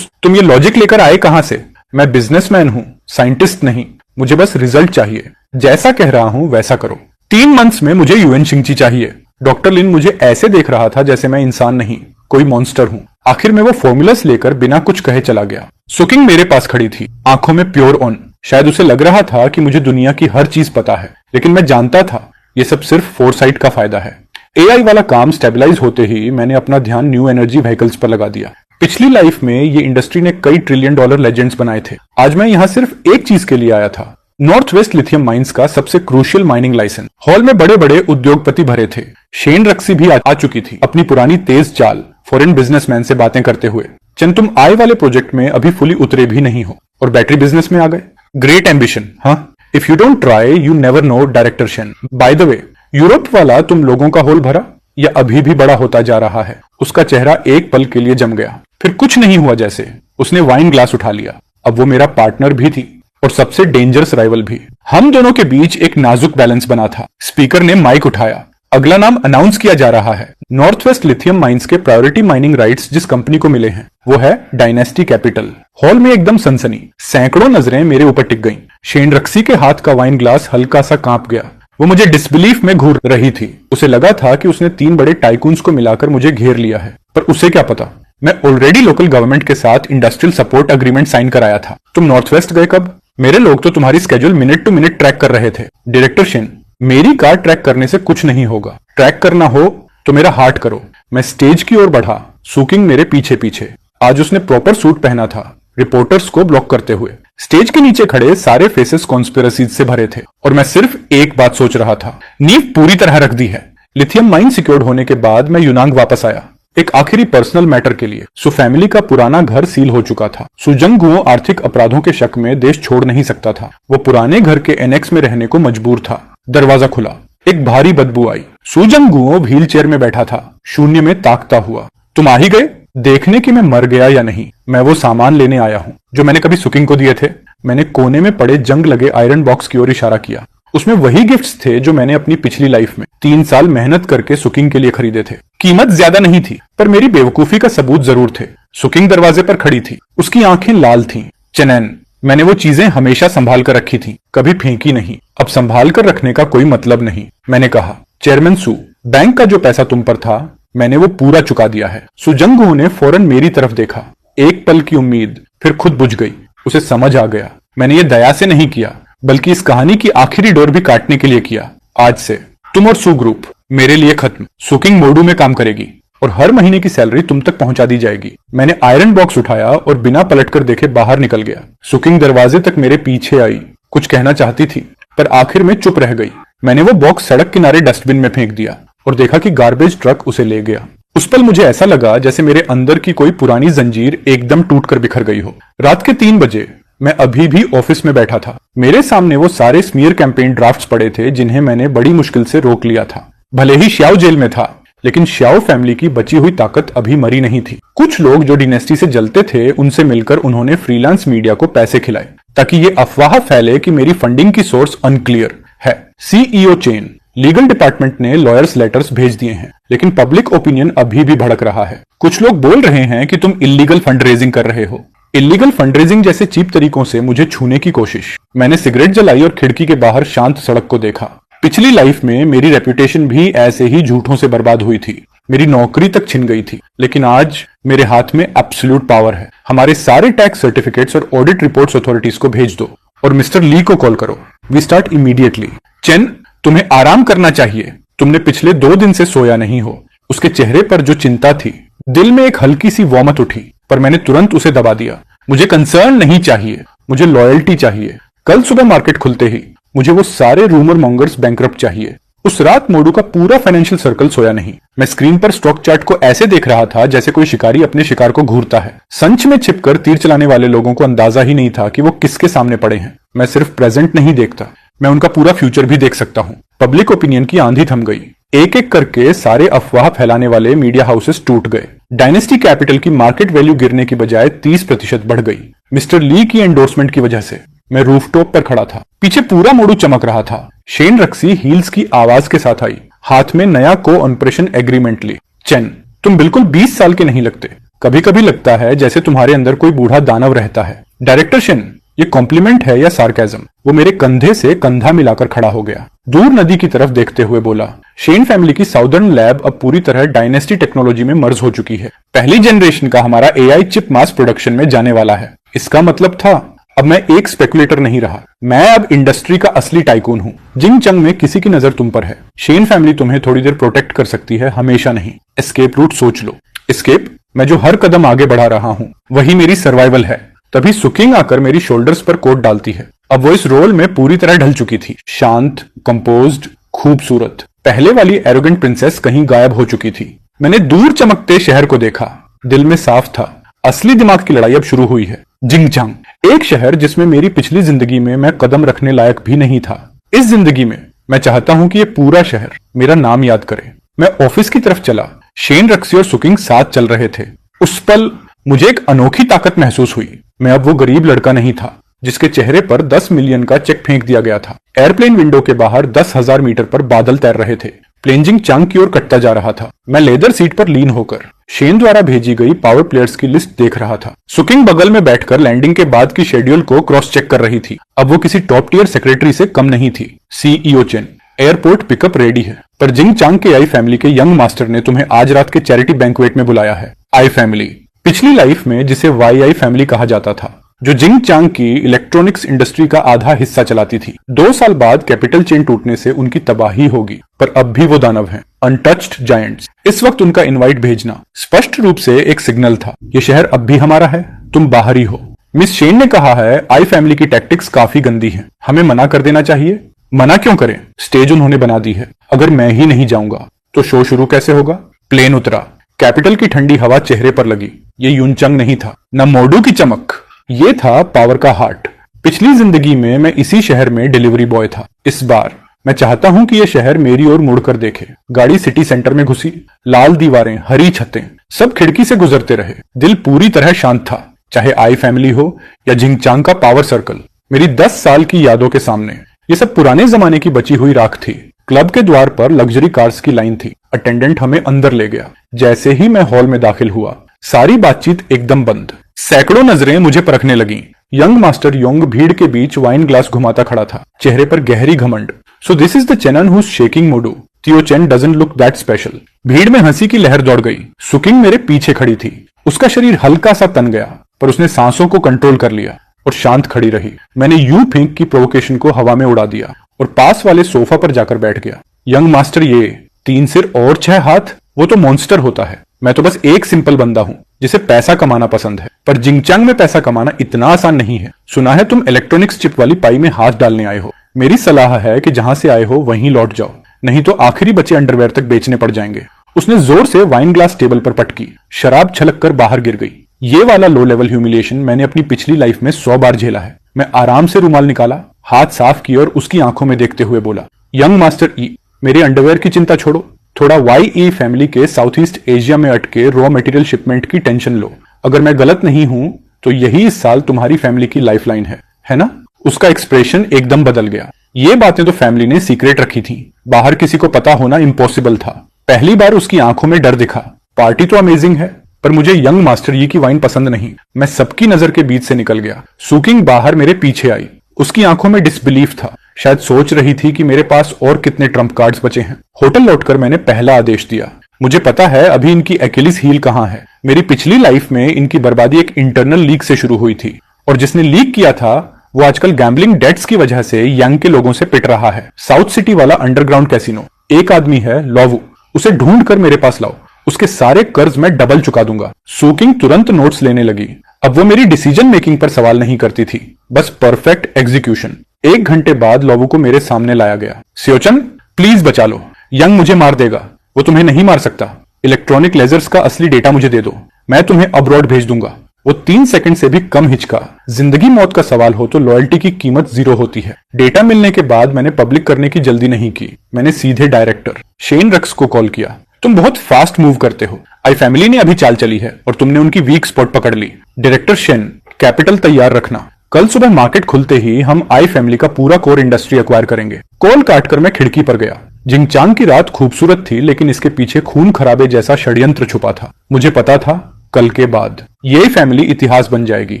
तुम ये लॉजिक लेकर आए कहां से? मैं बिजनेसमैन हूं, साइंटिस्ट नहीं। मुझे बस रिजल्ट चाहिए। जैसा कह रहा हूं वैसा करो। 3 मंथ्स में मुझे यूएन शिंगची चाहिए। डॉक्टर लिन मुझे ऐसे देख रहा था जैसे मैं इंसान नहीं, कोई मॉन्स्टर हूं। आखिर में वो फॉर्मूलास लेकर बिना कुछ कहे चला गया। सुकिंग मेरे पास खड़ी थी, आंखों में प्योर ऑन। शायद उसे लग रहा था कि मुझे दुनिया की हर चीज पता है, लेकिन मैं जानता था ये सब सिर्फ फोरसाइट का फायदा है। एआई वाला काम स्टेबलाइज होते ही मैंने अपना ध्यान न्यू एनर्जी व्हीकल्स पर लगा दिया। पिछली लाइफ में ये इंडस्ट्री ने कई ट्रिलियन डॉलर लेजेंड्स बनाए थे। आज मैं यहाँ सिर्फ एक चीज के लिए आया था, नॉर्थ वेस्ट लिथियम माइंस का सबसे क्रूशियल माइनिंग लाइसेंस। हॉल में बड़े बड़े उद्योगपति भरे थे। शेन रक्सी भी आ चुकी थी अपनी पुरानी तेज चाल फॉरेन बिजनेसमैन से बातें करते हुए। चंद, तुम आय वाले प्रोजेक्ट में अभी फुली उतरे भी नहीं हो और बैटरी बिजनेस में आ गए। ग्रेट एम्बिशन, हाँ। If you don't try you never know, director Shane. By the way, Europe वाला तुम लोगों का होल भरा या अभी भी बड़ा होता जा रहा है? उसका चेहरा एक पल के लिए जम गया, फिर कुछ नहीं हुआ जैसे। उसने वाइन ग्लास उठा लिया। अब वो मेरा पार्टनर भी थी और सबसे डेंजरस राइवल भी। हम दोनों के बीच एक नाजुक बैलेंस बना था। स्पीकर ने माइक उठाया। अगला नाम अनाउंस किया जा रहा है। नॉर्थ वेस्ट लिथियम माइंस के प्रायोरिटी माइनिंग राइट्स जिस कंपनी को मिले हैं वो है डायनेस्टी कैपिटल। हॉल में एकदम सनसनी। सैकड़ों नजरें मेरे ऊपर टिक गईं। शेन रक्सी के हाथ का वाइन ग्लास हल्का सा कांप गया। वो मुझे डिसबिलीफ में घूर रही थी। उसे लगा था कि उसने 3 बड़े टाइकून्स को मिलाकर मुझे घेर लिया है, पर उसे क्या पता, मैं ऑलरेडी लोकल गवर्नमेंट के साथ इंडस्ट्रियल सपोर्ट अग्रीमेंट साइन कराया था। तुम नॉर्थ वेस्ट गए कब? मेरे लोग तो तुम्हारी schedule minute to minute track कर रहे थे। डायरेक्टर शेन, मेरी कार ट्रैक करने से कुछ नहीं होगा। ट्रैक करना हो तो मेरा हार्ट करो। मैं स्टेज की ओर बढ़ा, सुकिंग मेरे पीछे पीछे। आज उसने प्रॉपर सूट पहना था, रिपोर्टर्स को ब्लॉक करते हुए। स्टेज के नीचे खड़े सारे फेसेस कॉन्स्पिरेसीज से भरे थे और मैं सिर्फ एक बात सोच रहा था, नींव पूरी तरह रख दी है। लिथियम माइन सिक्योर्ड होने के बाद मैं यूनांग वापस आया, एक आखिरी पर्सनल मैटर के लिए। सु फैमिली का पुराना घर सील हो चुका था। सुजंगुओं आर्थिक अपराधों के शक में देश छोड़ नहीं सकता था। वो पुराने घर के एनेक्स में रहने को मजबूर था। दरवाजा खुला, एक भारी बदबू आई। सुजंगुओं व्हील चेयर में बैठा था, शून्य में ताकता हुआ। तुम आ ही गए, देखने कि मैं मर गया या नहीं। मैं वो सामान लेने आया हूँ जो मैंने कभी सुकिंग को दिए थे। मैंने कोने में पड़े जंग लगे आयरन बॉक्स की ओर इशारा किया। उसमें वही गिफ्ट्स थे जो मैंने अपनी पिछली लाइफ में 3 साल मेहनत करके सुकिंग के लिए खरीदे थे। कीमत ज्यादा नहीं थी, पर मेरी बेवकूफी का सबूत जरूर थे। सुकिंग दरवाजे पर खड़ी थी, उसकी आंखें लाल थीं। चेनैन, मैंने वो चीजें हमेशा संभाल कर रखी थी, कभी फेंकी नहीं। अब संभाल कर रखने का कोई मतलब नहीं। मैंने कहा, चेयरमैन सू, बैंक का जो पैसा तुम पर था मैंने वो पूरा चुका दिया है। सुजंगुओं ने फौरन मेरी तरफ देखा। एक पल की उम्मीद फिर खुद बुझ गई। उसे समझ आ गया, मैंने ये दया से नहीं किया, बल्कि इस कहानी की आखिरी डोर भी काटने के लिए किया। आज से तुम और सू ग्रुप मेरे लिए खत्म। सुकिंग मोडू में काम करेगी और हर महीने की सैलरी तुम तक पहुंचा दी जाएगी। मैंने आयरन बॉक्स उठाया और बिना पलटकर देखे बाहर निकल गया। सुकिंग दरवाजे तक मेरे पीछे आई, कुछ कहना चाहती थी, पर आखिर में चुप रह गई। मैंने वो बॉक्स सड़क किनारे डस्टबिन में फेंक दिया और देखा कि गार्बेज ट्रक उसे ले गया। उस पल मुझे ऐसा लगा जैसे मेरे अंदर की कोई पुरानी जंजीर एकदम टूटकर बिखर गई हो। रात के 3 बजे मैं अभी भी ऑफिस में बैठा था। मेरे सामने वो सारे स्मीयर कैंपेन ड्राफ्ट्स पड़े थे जिन्हें मैंने बड़ी मुश्किल से रोक लिया था। भले ही श्याओ जेल में था, लेकिन श्याओ फैमिली की बची हुई ताकत अभी मरी नहीं थी। कुछ लोग जो डिनेस्टी से जलते थे, उनसे मिलकर उन्होंने फ्रीलांस मीडिया को पैसे खिलाए ताकि ये अफवाह फैले कि मेरी फंडिंग की सोर्स अनक्लियर है। सीईओ चेन, लीगल डिपार्टमेंट ने लॉयर्स लेटर्स भेज दिए हैं, लेकिन पब्लिक ओपिनियन अभी भी भड़क रहा है। कुछ लोग बोल रहे हैं कि तुम इलीगल फंड रेजिंग कर रहे हो। इलीगल फंड रेजिंग जैसे चीप तरीकों से मुझे छूने की कोशिश। मैंने सिगरेट जलाई और खिड़की के बाहर शांत सड़क को देखा। पिछली लाइफ में मेरी रेपुटेशन भी ऐसे ही झूठों से बर्बाद हुई थी। मेरी नौकरी तक छिन गई थी, लेकिन आज मेरे हाथ में एब्सोल्यूट पावर है। हमारे सारे टैक्स सर्टिफिकेट्स और ऑडिट रिपोर्ट्स अथॉरिटीज को भेज दो और मिस्टर ली को कॉल करो। We start immediately. चेन, तुम्हें आराम करना चाहिए। तुमने पिछले 2 दिन से सोया नहीं हो। उसके चेहरे पर जो चिंता थी, दिल में एक हल्की सी वॉमत उठी, पर मैंने तुरंत उसे दबा दिया। मुझे कंसर्न नहीं चाहिए, मुझे लॉयल्टी चाहिए। कल सुबह मार्केट खुलते ही मुझे वो सारे रूमर मॉन्गर्स बैंकरप्ट चाहिए। उस रात मोडू का पूरा फाइनेंशियल सर्कल सोया नहीं। मैं स्क्रीन पर स्टॉक चार्ट को ऐसे देख रहा था जैसे कोई शिकारी अपने शिकार को घूरता है। संच में छिपकर तीर चलाने वाले लोगों को अंदाजा ही नहीं था कि वो किसके सामने पड़े हैं। मैं सिर्फ प्रेजेंट नहीं देखता, मैं उनका पूरा फ्यूचर भी देख सकता हूँ। पब्लिक ओपिनियन की आंधी थम गई। एक एक करके सारे अफवाह फैलाने वाले मीडिया हाउसेस टूट गए। डायनेस्टी कैपिटल की मार्केट वैल्यू गिरने की बजाय 30% बढ़ गई। मिस्टर ली की एंडोर्समेंट की वजह से। मैं रूफटॉप पर खड़ा था, पीछे पूरा मोडू चमक रहा था। शेन रक्सी हील्स की आवाज के साथ आई, हाथ में नया को ऑपरेशन एग्रीमेंट ली। चेन, तुम बिल्कुल 20 साल के नहीं लगते। कभी कभी लगता है जैसे तुम्हारे अंदर कोई बूढ़ा दानव रहता है। डायरेक्टर शेन, ये कॉम्प्लीमेंट है या सार्केज्म? वो मेरे कंधे से कंधा मिलाकर खड़ा हो गया, दूर नदी की तरफ देखते हुए बोला, शेन फैमिली की साउदर्न लैब अब पूरी तरह डायनेस्टी टेक्नोलॉजी में मर्ज हो चुकी है। पहली जनरेशन का हमारा एआई चिप मास प्रोडक्शन में जाने वाला है। इसका मतलब था अब मैं एक स्पेकुलेटर नहीं रहा, मैं अब इंडस्ट्री का असली टाइकून हूँ। जिंग चंग में किसी की नजर तुम पर है, शेन फैमिली तुम्हें थोड़ी देर प्रोटेक्ट कर सकती है, हमेशा नहीं। एस्केप रूट सोच लो। एस्केप? मैं जो हर कदम आगे बढ़ा रहा हूँ वही मेरी सर्वाइवल है। तभी सुकिंग आकर मेरी शोल्डर्स पर कोट डालती है। अब वो इस रोल में पूरी तरह ढल चुकी थी, शांत, कंपोज्ड, खूबसूरत। पहले वाली एरोगेंट प्रिंसेस कहीं गायब हो चुकी थी। मैंने दूर चमकते शहर को देखा, दिल में साफ था, असली दिमाग की लड़ाई अब शुरू हुई है। जिंगचांग, एक शहर जिसमें मेरी पिछली जिंदगी में मैं कदम रखने लायक भी नहीं था। इस जिंदगी में मैं चाहता हूं कि ये पूरा शहर मेरा नाम याद करे। मैं ऑफिस की तरफ चला, शेन रक्सी और सुकिंग साथ चल रहे थे। उस पल मुझे एक अनोखी ताकत महसूस हुई। मैं अब वो गरीब लड़का नहीं था जिसके चेहरे पर 10 मिलियन का चेक फेंक दिया गया था। एयरप्लेन विंडो के बाहर 10,000 मीटर पर बादल तैर रहे थे। प्लेन जिंगचांग की ओर कटता जा रहा था। मैं लेदर सीट पर लीन होकर शेन द्वारा भेजी गई पावर प्लेयर्स की लिस्ट देख रहा था। सुकिंग बगल में बैठकर लैंडिंग के बाद की शेड्यूल को क्रॉस चेक कर रही थी। अब वो किसी टॉप टियर सेक्रेटरी से कम नहीं थी। CEO chain, airport pickup ready है, पर जिंगचांग के आई फैमिली के यंग मास्टर ने तुम्हें आज रात के चैरिटी बैंक्वेट में बुलाया है। आई फैमिली, पिछली लाइफ में जिसे वाई आई फैमिली कहा जाता था, जो जिंगचांग की इलेक्ट्रॉनिक्स इंडस्ट्री का आधा हिस्सा चलाती थी। 2 साल बाद कैपिटल चेन टूटने से उनकी तबाही होगी, पर अब भी वो दानव हैं, अनटच्ड जायंट्स। इस वक्त उनका इनवाइट भेजना स्पष्ट रूप से एक सिग्नल था, ये शहर अब भी हमारा है, तुम बाहरी हो। मिस शेन ने कहा है आई फैमिली की टैक्टिक्स काफी गंदी हैं, हमें मना कर देना चाहिए। मना क्यों करें, स्टेज उन्होंने बना दी है। अगर मैं ही नहीं जाऊंगा तो शो शुरू कैसे होगा। प्लेन उतरा, कैपिटल की ठंडी हवा चेहरे पर लगी। ये यूनचंग नहीं था, न मोडू की चमक, ये था पावर का हार्ट। पिछली जिंदगी में मैं इसी शहर में डिलीवरी बॉय था। इस बार मैं चाहता हूं कि यह शहर मेरी ओर मुड़कर देखे। गाड़ी सिटी सेंटर में घुसी, लाल दीवारें, हरी छतें, सब खिड़की से गुजरते रहे। दिल पूरी तरह शांत था, चाहे आई फैमिली हो या जिंगचांग का पावर सर्कल। मेरी 10 साल की यादों के सामने ये सब पुराने जमाने की बची हुई राख थी। क्लब के द्वार पर लग्जरी कार्स की लाइन थी। अटेंडेंट हमें अंदर ले गया। जैसे ही मैं हॉल में दाखिल हुआ, सारी बातचीत एकदम बंद। सैकड़ों नजरें मुझे परखने लगीं। यंग मास्टर योंग भीड़ के बीच वाइन ग्लास घुमाता खड़ा था, चेहरे पर गहरी घमंड। So this is the Chenan whose shaking Modu. Theo Chen doesn't look that special. भीड़ में हंसी की लहर दौड़ गई। सुकिंग मेरे पीछे खड़ी थी। उसका शरीर हल्का सा तन गया, पर उसने सांसों को कंट्रोल कर लिया और शांत खड़ी रही। मैंने यू फेंक की प्रोवोकेशन को हवा में उड़ा दिया और पास वाले सोफा पर जाकर बैठ गया। यंग मास्टर, ये 3 सिर और 6 हाथ, वो तो मॉन्स्टर होता है। मैं तो बस एक सिंपल बंदा हूँ जिसे पैसा कमाना पसंद है। पर जिंगचांग में पैसा कमाना इतना आसान नहीं है। सुना है तुम इलेक्ट्रॉनिक्स चिप वाली पाई में हाथ डालने आए हो। मेरी सलाह है कि जहां से आए हो वहीं लौट जाओ, नहीं तो आखिरी बचे अंडरवेयर तक बेचने पड़ जाएंगे। उसने जोर से वाइन ग्लास टेबल पर पटकी। शराब छलक कर बाहर गिर गई। ये वाला लो लेवल ह्यूमिलिएशन मैंने अपनी पिछली लाइफ में 100 बार झेला है। मैं आराम से रुमाल निकाला, हाथ साफ किए और उसकी आंखों में देखते हुए बोला, यंग मास्टर ई, मेरे अंडरवेयर की चिंता छोड़ो, थोड़ा वाई ई फैमिली के साउथ ईस्ट एशिया में अटके रॉ मटेरियल शिपमेंट की टेंशन लो। अगर मैं गलत नहीं हूं तो यही इस साल तुम्हारी फैमिली की लाइफलाइन है ना? उसका एक्सप्रेशन एकदम बदल गया। ये बातें तो फैमिली ने सीक्रेट रखी थी, बाहर किसी को पता होना इम्पॉसिबल था। पहली बार उसकी आंखों में डर दिखा। पार्टी तो अमेजिंग है, पर मुझे यंग मास्टर ये की वाइन पसंद नहीं। मैं सबकी नजर के बीच से निकल गया। सुकिंग बाहर मेरे पीछे आई। उसकी आंखों में डिसबिलीफ था, शायद सोच रही थी कि मेरे पास और कितने ट्रम्प कार्ड्स बचे हैं। होटल लौटकर मैंने पहला आदेश दिया। मुझे पता है अभी इनकी एक्यूलिस हील कहां है। मेरी पिछली लाइफ में इनकी बर्बादी एक इंटरनल लीक से शुरू हुई थी, और जिसने लीक किया था वो आजकल गैम्बलिंग डेट्स की वजह से यंग के लोगों से पिट रहा है। साउथ सिटी वाला अंडरग्राउंड कैसीनो। एक आदमी है लॉवू, उसे ढूंढ कर मेरे पास लाओ। उसके सारे कर्ज मैं डबल चुका दूंगा। सुकिंग तुरंत नोट्स लेने लगी। अब वो मेरी डिसीजन मेकिंग पर सवाल नहीं करती थी, बस परफेक्ट एग्जीक्यूशन। 1 घंटे बाद लॉवू को मेरे सामने लाया गया। सियोचन, प्लीज बचा लो, यंग मुझे मार देगा। वो तुम्हें नहीं मार सकता। इलेक्ट्रॉनिक लेजर्स का असली डेटा मुझे दे दो, मैं तुम्हें अब्रॉड भेज दूंगा। वो 3 सेकंड से भी कम हिचका। जिंदगी मौत का सवाल हो तो लॉयल्टी की कीमत 0 होती है। डेटा मिलने के बाद मैंने पब्लिक करने की जल्दी नहीं की। मैंने सीधे डायरेक्टर शेन रक्स को कॉल किया। तुम बहुत फास्ट मूव करते हो। आई फैमिली ने अभी चाल चली है और तुमने उनकी वीक स्पॉट पकड़ ली। डायरेक्टर शेन, कैपिटल तैयार रखना। कल सुबह मार्केट खुलते ही हम आई फैमिली का पूरा कोर इंडस्ट्री एक्वायर करेंगे। कॉल काटकर मैं खिड़की पर गया। जिंगचांग की रात खूबसूरत थी, लेकिन इसके पीछे खून खराबे जैसा षड्यंत्र छुपा था। मुझे पता था कल के बाद ये फैमिली इतिहास बन जाएगी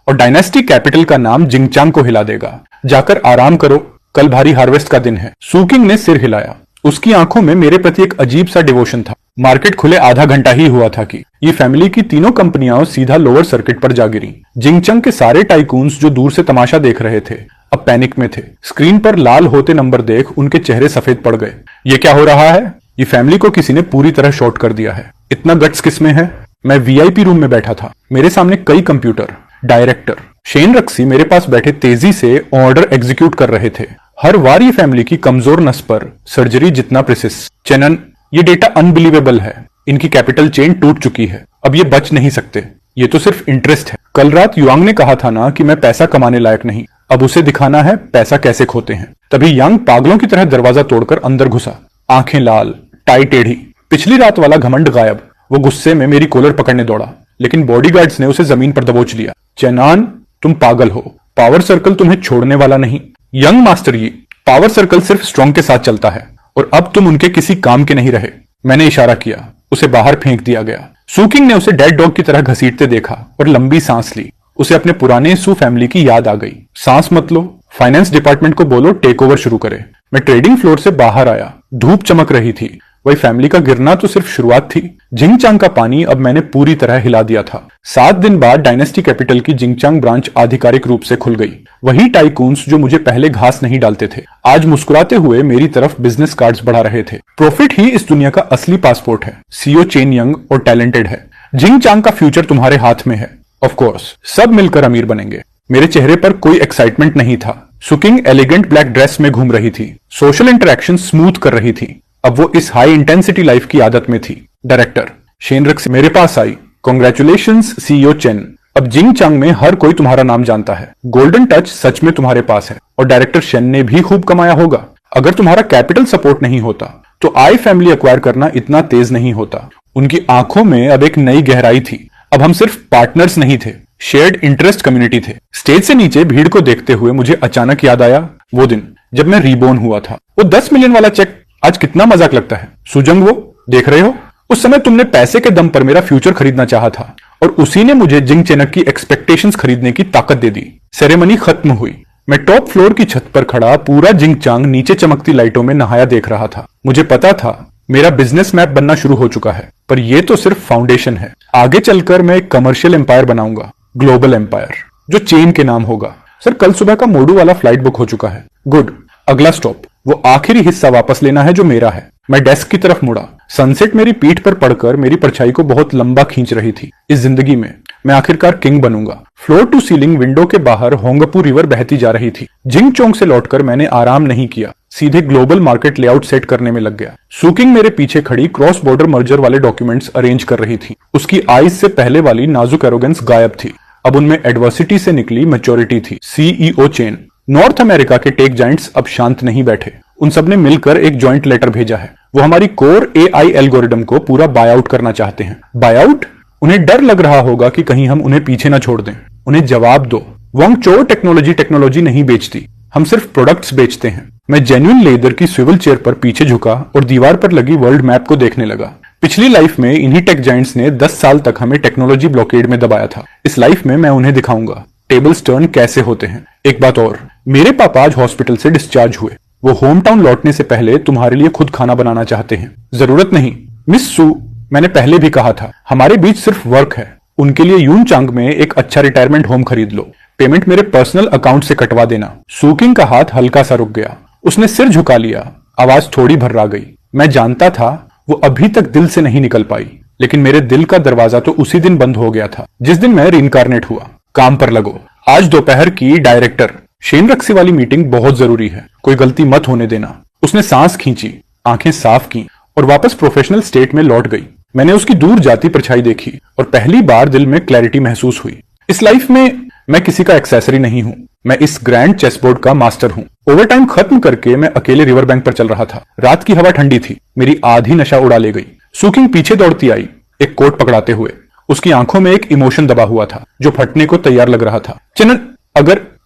और डायनेस्टी कैपिटल का नाम जिंगचांग को हिला देगा। जाकर आराम करो, कल भारी हार्वेस्ट का दिन है। सुकिंग ने सिर हिलाया। उसकी आंखों में मेरे प्रति एक अजीब सा डिवोशन था। मार्केट खुले आधा घंटा ही हुआ था कि ये फैमिली की तीनों कंपनियां सीधा लोअर सर्किट पर जा गिरी। जिंगचंग के सारे टाइकून्स जो दूर से तमाशा देख रहे थे अब पैनिक में थे। स्क्रीन पर लाल होते नंबर देख उनके चेहरे सफेद पड़ गए। ये क्या हो रहा है? ये फैमिली को किसी ने पूरी तरह शॉर्ट कर दिया है। इतना गट्स किसमें है? मैं वीआईपी रूम में बैठा था। मेरे सामने कई कंप्यूटर, डायरेक्टर शेन रक्सी मेरे पास बैठे तेजी से ऑर्डर एग्जीक्यूट कर रहे थे। हर बार ये फैमिली की कमजोर नस पर सर्जरी जितना प्रिसिस। चेनन, ये डेटा अनबिलीवेबल है। इनकी कैपिटल चेन टूट चुकी है। अब ये बच नहीं सकते। ये तो सिर्फ इंटरेस्ट है। कल रात युआंग ने कहा था ना कि मैं पैसा कमाने लायक नहीं। अब उसे दिखाना है पैसा कैसे खोते हैं। तभी यांग पागलों की तरह दरवाजा तोड़कर अंदर घुसा। आंखें लाल, टाई टेढ़ी, पिछली रात वाला घमंड गायब। वो गुस्से में मेरी कॉलर पकड़ने दौड़ा, लेकिन बॉडीगार्ड्स ने उसे जमीन पर दबोच लिया। चेनान, तुम पागल हो। पावर सर्कल तुम्हें छोड़ने वाला नहीं। यंग मास्टर, ये पावर सर्कल सिर्फ स्ट्रॉन्ग के साथ चलता है और अब तुम उनके किसी काम के नहीं रहे। मैंने इशारा किया। उसे बाहर फेंक दिया गया। सुकिंग ने उसे डेड डॉग की तरह घसीटते देखा और लंबी सांस ली। उसे अपने पुराने सू फैमिली की याद आ गई। सांस मत लो। फाइनेंस डिपार्टमेंट को बोलो टेक ओवर शुरू करे। मैं ट्रेडिंग फ्लोर से बाहर आया। धूप चमक रही थी। वही फैमिली का गिरना तो सिर्फ शुरुआत थी। जिंगचांग का पानी अब मैंने पूरी तरह हिला दिया था। 7 दिन बाद डायनेस्टी कैपिटल की जिंगचांग ब्रांच आधिकारिक रूप से खुल गई। वही टाइकून्स जो मुझे पहले घास नहीं डालते थे आज मुस्कुराते हुए मेरी तरफ बिजनेस कार्ड्स बढ़ा रहे थे। प्रॉफिट ही इस दुनिया का असली पासपोर्ट है। सीईओ चेन यंग और टैलेंटेड है। जिंगचांग का फ्यूचर तुम्हारे हाथ में है। ऑफ कोर्स सब मिलकर अमीर बनेंगे। मेरे चेहरे पर कोई एक्साइटमेंट नहीं था। सुकिंग एलिगेंट ब्लैक ड्रेस में घूम रही थी। सोशल इंटरेक्शन स्मूथ कर रही थी। अब वो इस हाई इंटेंसिटी लाइफ की आदत में थी। डायरेक्टर शेन रक्सी मेरे पास आई। Congratulations CEO Chen. अब जिंगचांग में हर कोई तुम्हारा नाम जानता है। गोल्डन टच सच में तुम्हारे पास है। और डायरेक्टर शेन ने भी खूब कमाया होगा। अगर तुम्हारा कैपिटल सपोर्ट नहीं होता तो आई फैमिली एक्वायर करना इतना तेज नहीं होता। उनकी आंखों में अब एक नई गहराई थी। अब हम सिर्फ पार्टनर्स नहीं थे, शेयर्ड इंटरेस्ट कम्युनिटी थे। स्टेज से नीचे भीड़ को देखते हुए मुझे अचानक याद आया वो दिन जब मैं रीबोर्न हुआ था। वो 10 मिलियन वाला चेक आज कितना मजाक लगता है। सुजंग, वो देख रहे हो? उस समय तुमने पैसे के दम पर मेरा फ्यूचर खरीदना चाहा था और उसी ने मुझे जिंग चेनक की एक्सपेक्टेशंस खरीदने की ताकत दे दी। सेरेमनी खत्म हुई। मैं टॉप फ्लोर की छत पर खड़ा पूरा जिंगचांग नीचे चमकती लाइटों में नहाया देख रहा था। मुझे पता था मेरा बिजनेस मैप बनना शुरू हो चुका है, पर यह तो सिर्फ फाउंडेशन है। आगे चलकर मैं एक कमर्शियल एम्पायर बनाऊंगा, ग्लोबल एम्पायर, जो चेन के नाम होगा। सर, कल सुबह का मोडू वाला फ्लाइट बुक हो चुका है। गुड। अगला स्टॉप वो आखिरी हिस्सा वापस लेना है जो मेरा है। मैं डेस्क की तरफ मुड़ा। सनसेट मेरी पीठ पर पड़कर मेरी परछाई को बहुत लंबा खींच रही थी। इस जिंदगी में मैं आखिरकार किंग बनूंगा। फ्लोर टू सीलिंग विंडो के बाहर होंगपू रिवर बहती जा रही थी। जिंगचोंग से लौटकर मैंने आराम नहीं किया, सीधे ग्लोबल मार्केट लेआउट सेट करने में लग गया। सुकिंग मेरे पीछे खड़ी क्रॉस बॉर्डर मर्जर वाले डॉक्यूमेंट्स अरेंज कर रही थी। उसकी आईज से पहले वाली नाजुक एरोगेंस गायब थी। अब उनमें एडवर्सिटी से निकली मैच्योरिटी थी। CEO chain. नॉर्थ अमेरिका के टेक जाइंट्स अब शांत नहीं बैठे। उन सब ने मिलकर एक जॉइंट लेटर भेजा है। वो हमारी कोर एआई एल्गोरिदम को पूरा बायआउट करना चाहते हैं। बायआउट? उन्हें डर लग रहा होगा कि कहीं हम उन्हें पीछे ना छोड़ दें। उन्हें जवाब दो, वांगचो टेक्नोलॉजी नहीं बेचती, हम सिर्फ प्रोडक्ट्स बेचते हैं। मैं जेन्युइन लेदर की स्विवल चेयर पर पीछे झुका और दीवार पर लगी वर्ल्ड मैप को देखने लगा। पिछली लाइफ में इन्हीं टेक जाइंट्स ने 10 साल तक हमें टेक्नोलॉजी ब्लॉकेड में दबाया था। इस लाइफ में मैं उन्हें दिखाऊंगा टेबल्स टर्न कैसे होते हैं। एक बात और, मेरे पापा आज हॉस्पिटल से डिस्चार्ज हुए। वो होम टाउन लौटने से पहले तुम्हारे लिए खुद खाना बनाना चाहते हैं। जरूरत नहीं मिस सू, मैंने पहले भी कहा था हमारे बीच सिर्फ वर्क है। उनके लिए यूनचांग में एक अच्छा रिटायरमेंट होम खरीद लो। पेमेंट मेरे पर्सनल अकाउंट से कटवा देना। सुकिंग का हाथ हल्का सा रुक गया। उसने सिर झुका लिया। आवाज थोड़ी भर्रा गई। मैं जानता था वो अभी तक दिल से नहीं निकल पाई, लेकिन मेरे दिल का दरवाजा तो उसी दिन बंद हो गया था जिस दिन मैं रीइंकारनेट हुआ। काम पर लगो। आज दोपहर की डायरेक्टर शेन रक्सी वाली मीटिंग बहुत जरूरी है। कोई गलती मत होने देना। उसने सांस खींची, आंखें साफ की और वापस प्रोफेशनल स्टेट में लौट गई। मैंने उसकी दूर जाती परछाई देखी और पहली बार दिल में क्लैरिटी महसूस हुई। इस लाइफ में मैं किसी का एक्सेसरी नहीं हूं, मैं इस ग्रैंड चेसबोर्ड का मास्टर हूं। ओवर टाइम खत्म करके मैं अकेले रिवर बैंक पर चल रहा था। रात की हवा ठंडी थी, मेरी आधी नशा उड़ा ले गई। सुकिंग पीछे दौड़ती आई, एक कोट पकड़ाते हुए। उसकी आंखों में एक इमोशन दबा हुआ था जो फटने को तैयार लग रहा था। चनन,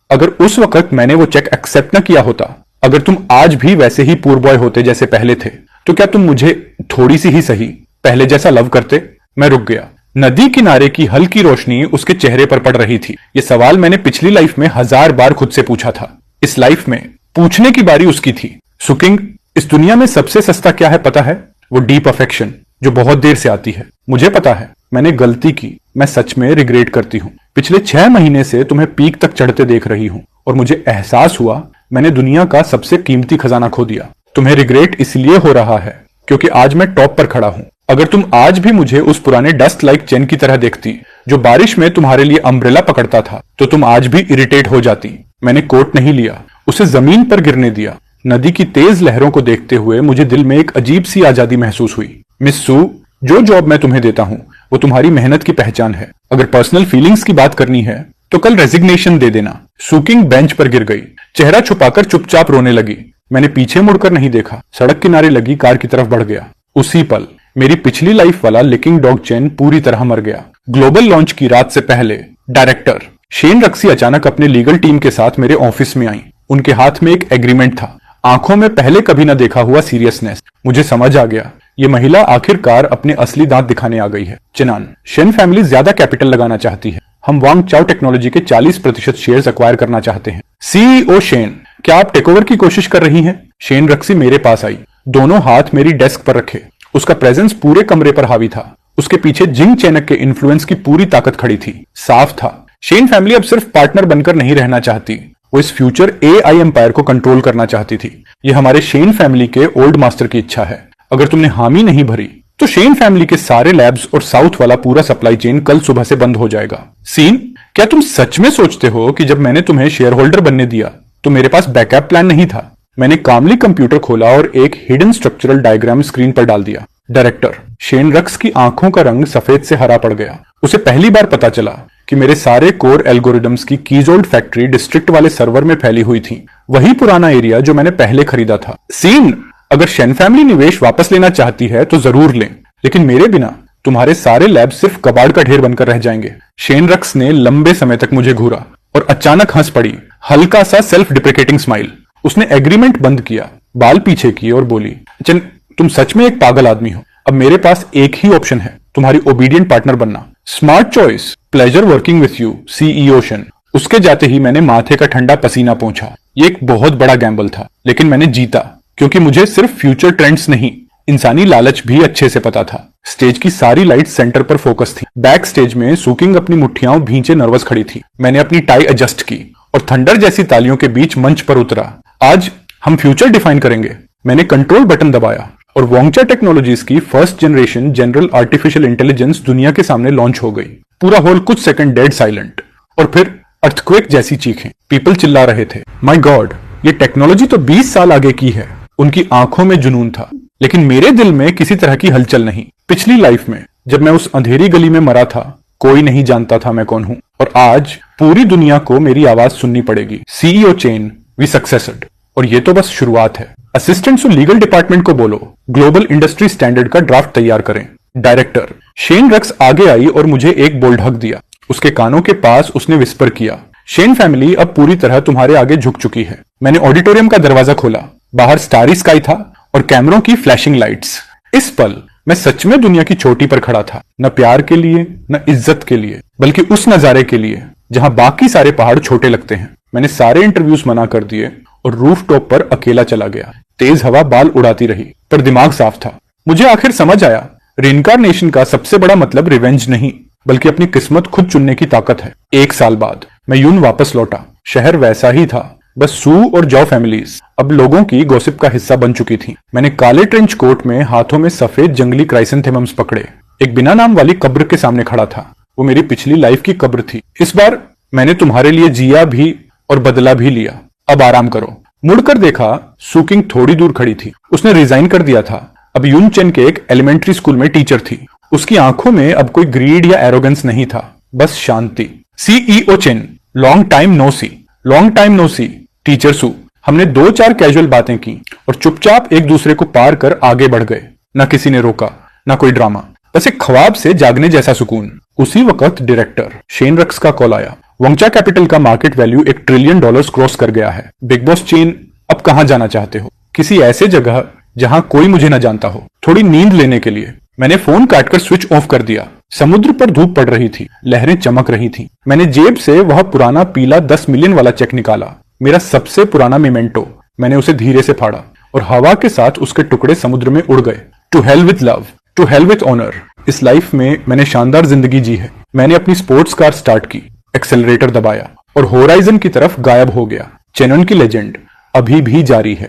अगर उस वक्त मैंने वो चेक एक्सेप्ट न किया होता, अगर तुम आज भी वैसे ही पूर बॉय होते जैसे पहले थे, तो क्या तुम मुझे थोड़ी सी ही सही पहले जैसा लव करते? मैं रुक गया। नदी किनारे की हल्की रोशनी उसके चेहरे पर पड़ रही थी। ये सवाल मैंने पिछली लाइफ में 1000 बार खुद से पूछा था। इस लाइफ में पूछने की बारी उसकी थी। सुकिंग, इस दुनिया में सबसे सस्ता क्या है पता है? वो डीप अफेक्शन, जो बहुत देर से आती है। मुझे पता है मैंने गलती की, मैं सच में रिग्रेट करती हूँ। पिछले 6 महीने से तुम्हें पीक तक चढ़ते देख रही हूँ और मुझे एहसास हुआ मैंने दुनिया का सबसे कीमती खजाना खो दिया। तुम्हें रिग्रेट इसलिए हो रहा है क्योंकि आज मैं टॉप पर खड़ा हूँ। अगर तुम आज भी मुझे उस पुराने डस्ट लाइक चेन की तरह देखती जो बारिश में तुम्हारे लिए अम्ब्रेला पकड़ता था, तो तुम आज भी इरिटेट हो जाती। मैंने कोट नहीं लिया, उसे जमीन पर गिरने दिया। नदी की तेज लहरों को देखते हुए मुझे दिल में एक अजीब सी आजादी महसूस हुई। मिस सू, जो जॉब मैं तुम्हें देता हूँ वो तुम्हारी मेहनत की पहचान है। अगर पर्सनल फीलिंग्स की बात करनी है तो कल रेजिग्नेशन दे देना। सुकिंग बेंच पर गिर गई, चेहरा छुपाकर चुपचाप रोने लगी। मैंने पीछे मुड़कर नहीं देखा, सड़क किनारे लगी कार की तरफ बढ़ गया। उसी पल मेरी पिछली लाइफ वाला लिकिंग डॉग चेन पूरी तरह मर गया। ग्लोबल लॉन्च की रात से पहले डायरेक्टर शेन रक्सी अचानक अपने लीगल टीम के साथ मेरे ऑफिस में आई। उनके हाथ में एक एग्रीमेंट था, आंखों में पहले कभी न देखा हुआ सीरियसनेस। मुझे समझ आ गया ये महिला आखिरकार अपने असली दांत दिखाने आ गई है। चिनान, शेन फैमिली ज्यादा कैपिटल लगाना चाहती है। हम वांग चाओ टेक्नोलॉजी के 40% शेयर्स एक्वायर करना चाहते हैं। सीईओ शेन, क्या आप टेकओवर की कोशिश कर रही हैं? शेन रक्सी मेरे पास आई, दोनों हाथ मेरी डेस्क पर रखे। उसका प्रेजेंस पूरे कमरे पर हावी था। उसके पीछे जिंग चैनक के इन्फ्लुएंस की पूरी ताकत खड़ी थी। साफ था शेन फैमिली अब सिर्फ पार्टनर बनकर नहीं रहना चाहती, वो इस फ्यूचर एआई एम्पायर को कंट्रोल करना चाहती थी। ये हमारे शेन फैमिली के ओल्ड मास्टर की इच्छा है। अगर तुमने हामी नहीं भरी तो शेन फैमिली के सारे लैब्स और साउथ वाला पूरा सप्लाई चेन कल सुबह से बंद हो जाएगा। सीन, क्या तुम सच में सोचते हो कि जब मैंने तुम्हें शेयर होल्डर बनने दिया तो मेरे पास बैकअप प्लान नहीं था? मैंने कामली कंप्यूटर खोला और एक हिडन स्ट्रक्चरल डायग्राम स्क्रीन पर डाल दिया। डायरेक्टर शेन रक्स की आंखों का रंग सफेद से हरा पड़ गया। उसे पहली बार पता चला कि मेरे सारे कोर एल्गोरिदम्स की कीजोल्ड फैक्ट्री डिस्ट्रिक्ट वाले सर्वर में फैली हुई थी, वही पुराना एरिया जो मैंने पहले खरीदा था। सीन, अगर शेन फैमिली निवेश वापस लेना चाहती है तो जरूर लें, लेकिन मेरे बिना तुम्हारे सारे लैब सिर्फ कबाड़ का ढेर बनकर रह जाएंगे। शेन रक्स ने लंबे समय तक मुझे घूरा और अचानक हंस पड़ी, हल्का सा सेल्फ डिप्रिकेटिंग स्माइल। उसने एग्रीमेंट बंद किया, बाल पीछे किए और बोली, चल तुम सच में एक पागल आदमी हो। अब मेरे पास एक ही ऑप्शन है, तुम्हारी ओबीडियंट पार्टनर बनना। Smart choice, pleasure working with you, CEO Shane. उसके जाते ही मैंने माथे का ठंडा पसीना पोंछा। ये एक बहुत बड़ा गैम्बल था, लेकिन मैंने जीता, क्योंकि मुझे सिर्फ फ्यूचर ट्रेंड्स नहीं, इंसानी लालच भी अच्छे से पता था। स्टेज की सारी लाइट्स सेंटर पर फोकस थी। बैक स्टेज में सुकिंग अपनी मुट्ठियां भींचे नर्वस खड़ी थी। मैंने अपनी टाई एडजस्ट की और थंडर जैसी तालियों के बीच मंच पर उतरा। आज हम फ्यूचर डिफाइन करेंगे। मैंने कंट्रोल बटन दबाया और वोंगचा टेक्नोलॉजीज की first generation general artificial intelligence दुनिया के सामने लॉन्च हो गई। पूरा हॉल कुछ सेकंड डेड साइलेंट और फिर अर्थक्वेक जैसी चीखें। पीपल चिल्ला रहे थे, माय गॉड, ये टेक्नोलॉजी तो 20 साल आगे की है। उनकी आंखों में जुनून था, लेकिन मेरे दिल में किसी तरह की हलचल नहीं। पिछली लाइफ में जब मैं उस अंधेरी गली में मरा था, कोई नहीं जानता था मैं कौन हूं, और आज पूरी दुनिया को मेरी आवाज सुननी पड़ेगी। CEO Chen, we succeeded. और ये तो बस शुरुआत है। असिस्टेंट्स और लीगल डिपार्टमेंट को बोलो ग्लोबल इंडस्ट्री स्टैंडर्ड का ड्राफ्ट तैयार करें। डायरेक्टर शेन रक्स आगे आई और मुझे एक बोल्ड हक दिया। उसके कानों के पास उसने विस्पर किया, शेन फैमिली अब पूरी तरह तुम्हारे आगे झुक चुकी है। मैंने ऑडिटोरियम का दरवाजा खोला। बाहर स्टारी स्काई था और कैमरों की फ्लैशिंग लाइट्स। इस पल मैं सच में दुनिया की चोटी पर खड़ा था, न प्यार के लिए न इज्जत के लिए, बल्कि उस नजारे के लिए जहां बाकी सारे पहाड़ छोटे लगते हैं। मैंने सारे इंटरव्यूज मना कर दिए और रूफ टॉप पर अकेला चला गया। तेज हवा बाल उड़ाती रही, पर दिमाग साफ था। मुझे आखिर समझ आया, रिइंकार्नेशन का सबसे बड़ा मतलब रिवेंज नहीं, बल्कि अपनी किस्मत खुद चुनने की ताकत है। 1 साल बाद मैं यून वापस लौटा। शहर वैसा ही था, बस सू और जॉ फैमिलीज अब लोगों की गॉसिप का हिस्सा बन चुकी थी। मैंने काले ट्रेंच कोट में हाथों में सफेद जंगली क्राइसेंथेमम्स पकड़े एक बिना नाम वाली कब्र के सामने खड़ा था। वो मेरी पिछली लाइफ की कब्र थी। इस बार मैंने तुम्हारे लिए जिया भी और बदला भी लिया। अब आराम करो। मुड़कर देखा, सुकिंग थोड़ी दूर खड़ी थी। उसने रिजाइन कर दिया था। अब यून चेन के एक एलिमेंट्री स्कूल में टीचर थी। उसकी आंखों में अब कोई ग्रीड या एरोगेंस नहीं था, बस शांति। CEO Chen, long time no see. Long time no see. Teacher Su, हमने 2-4 कैजुअल बातें की और चुपचाप एक दूसरे को पार कर आगे बढ़ गए। न किसी ने रोका, न कोई ड्रामा, बस एक ख्वाब से जागने जैसा सुकून। उसी वक्त डायरेक्टर शेन रक्स का कॉल आया। वोंगचा कैपिटल का मार्केट वैल्यू $1 ट्रिलियन क्रॉस कर गया है। बिग बॉस चेन, अब कहां जाना चाहते हो? किसी ऐसे जगह जहां कोई मुझे न जानता हो, थोड़ी नींद लेने के लिए। मैंने फोन काटकर स्विच ऑफ कर दिया। समुद्र पर धूप पड़ रही थी, लहरें चमक रही थी। मैंने जेब से वह पुराना पीला 10 मिलियन वाला चेक निकाला, मेरा सबसे पुराना मेमेंटो। मैंने उसे धीरे से फाड़ा। और हवा के साथ उसके टुकड़े समुद्र में उड़ गए। To hell with love, to hell with honour. इस लाइफ में मैंने शानदार जिंदगी जी है। मैंने अपनी स्पोर्ट्स कार स्टार्ट की, एक्सेलरेटर दबाया और होराइजन की तरफ गायब हो गया। चेनन की लेजेंड अभी भी जारी है।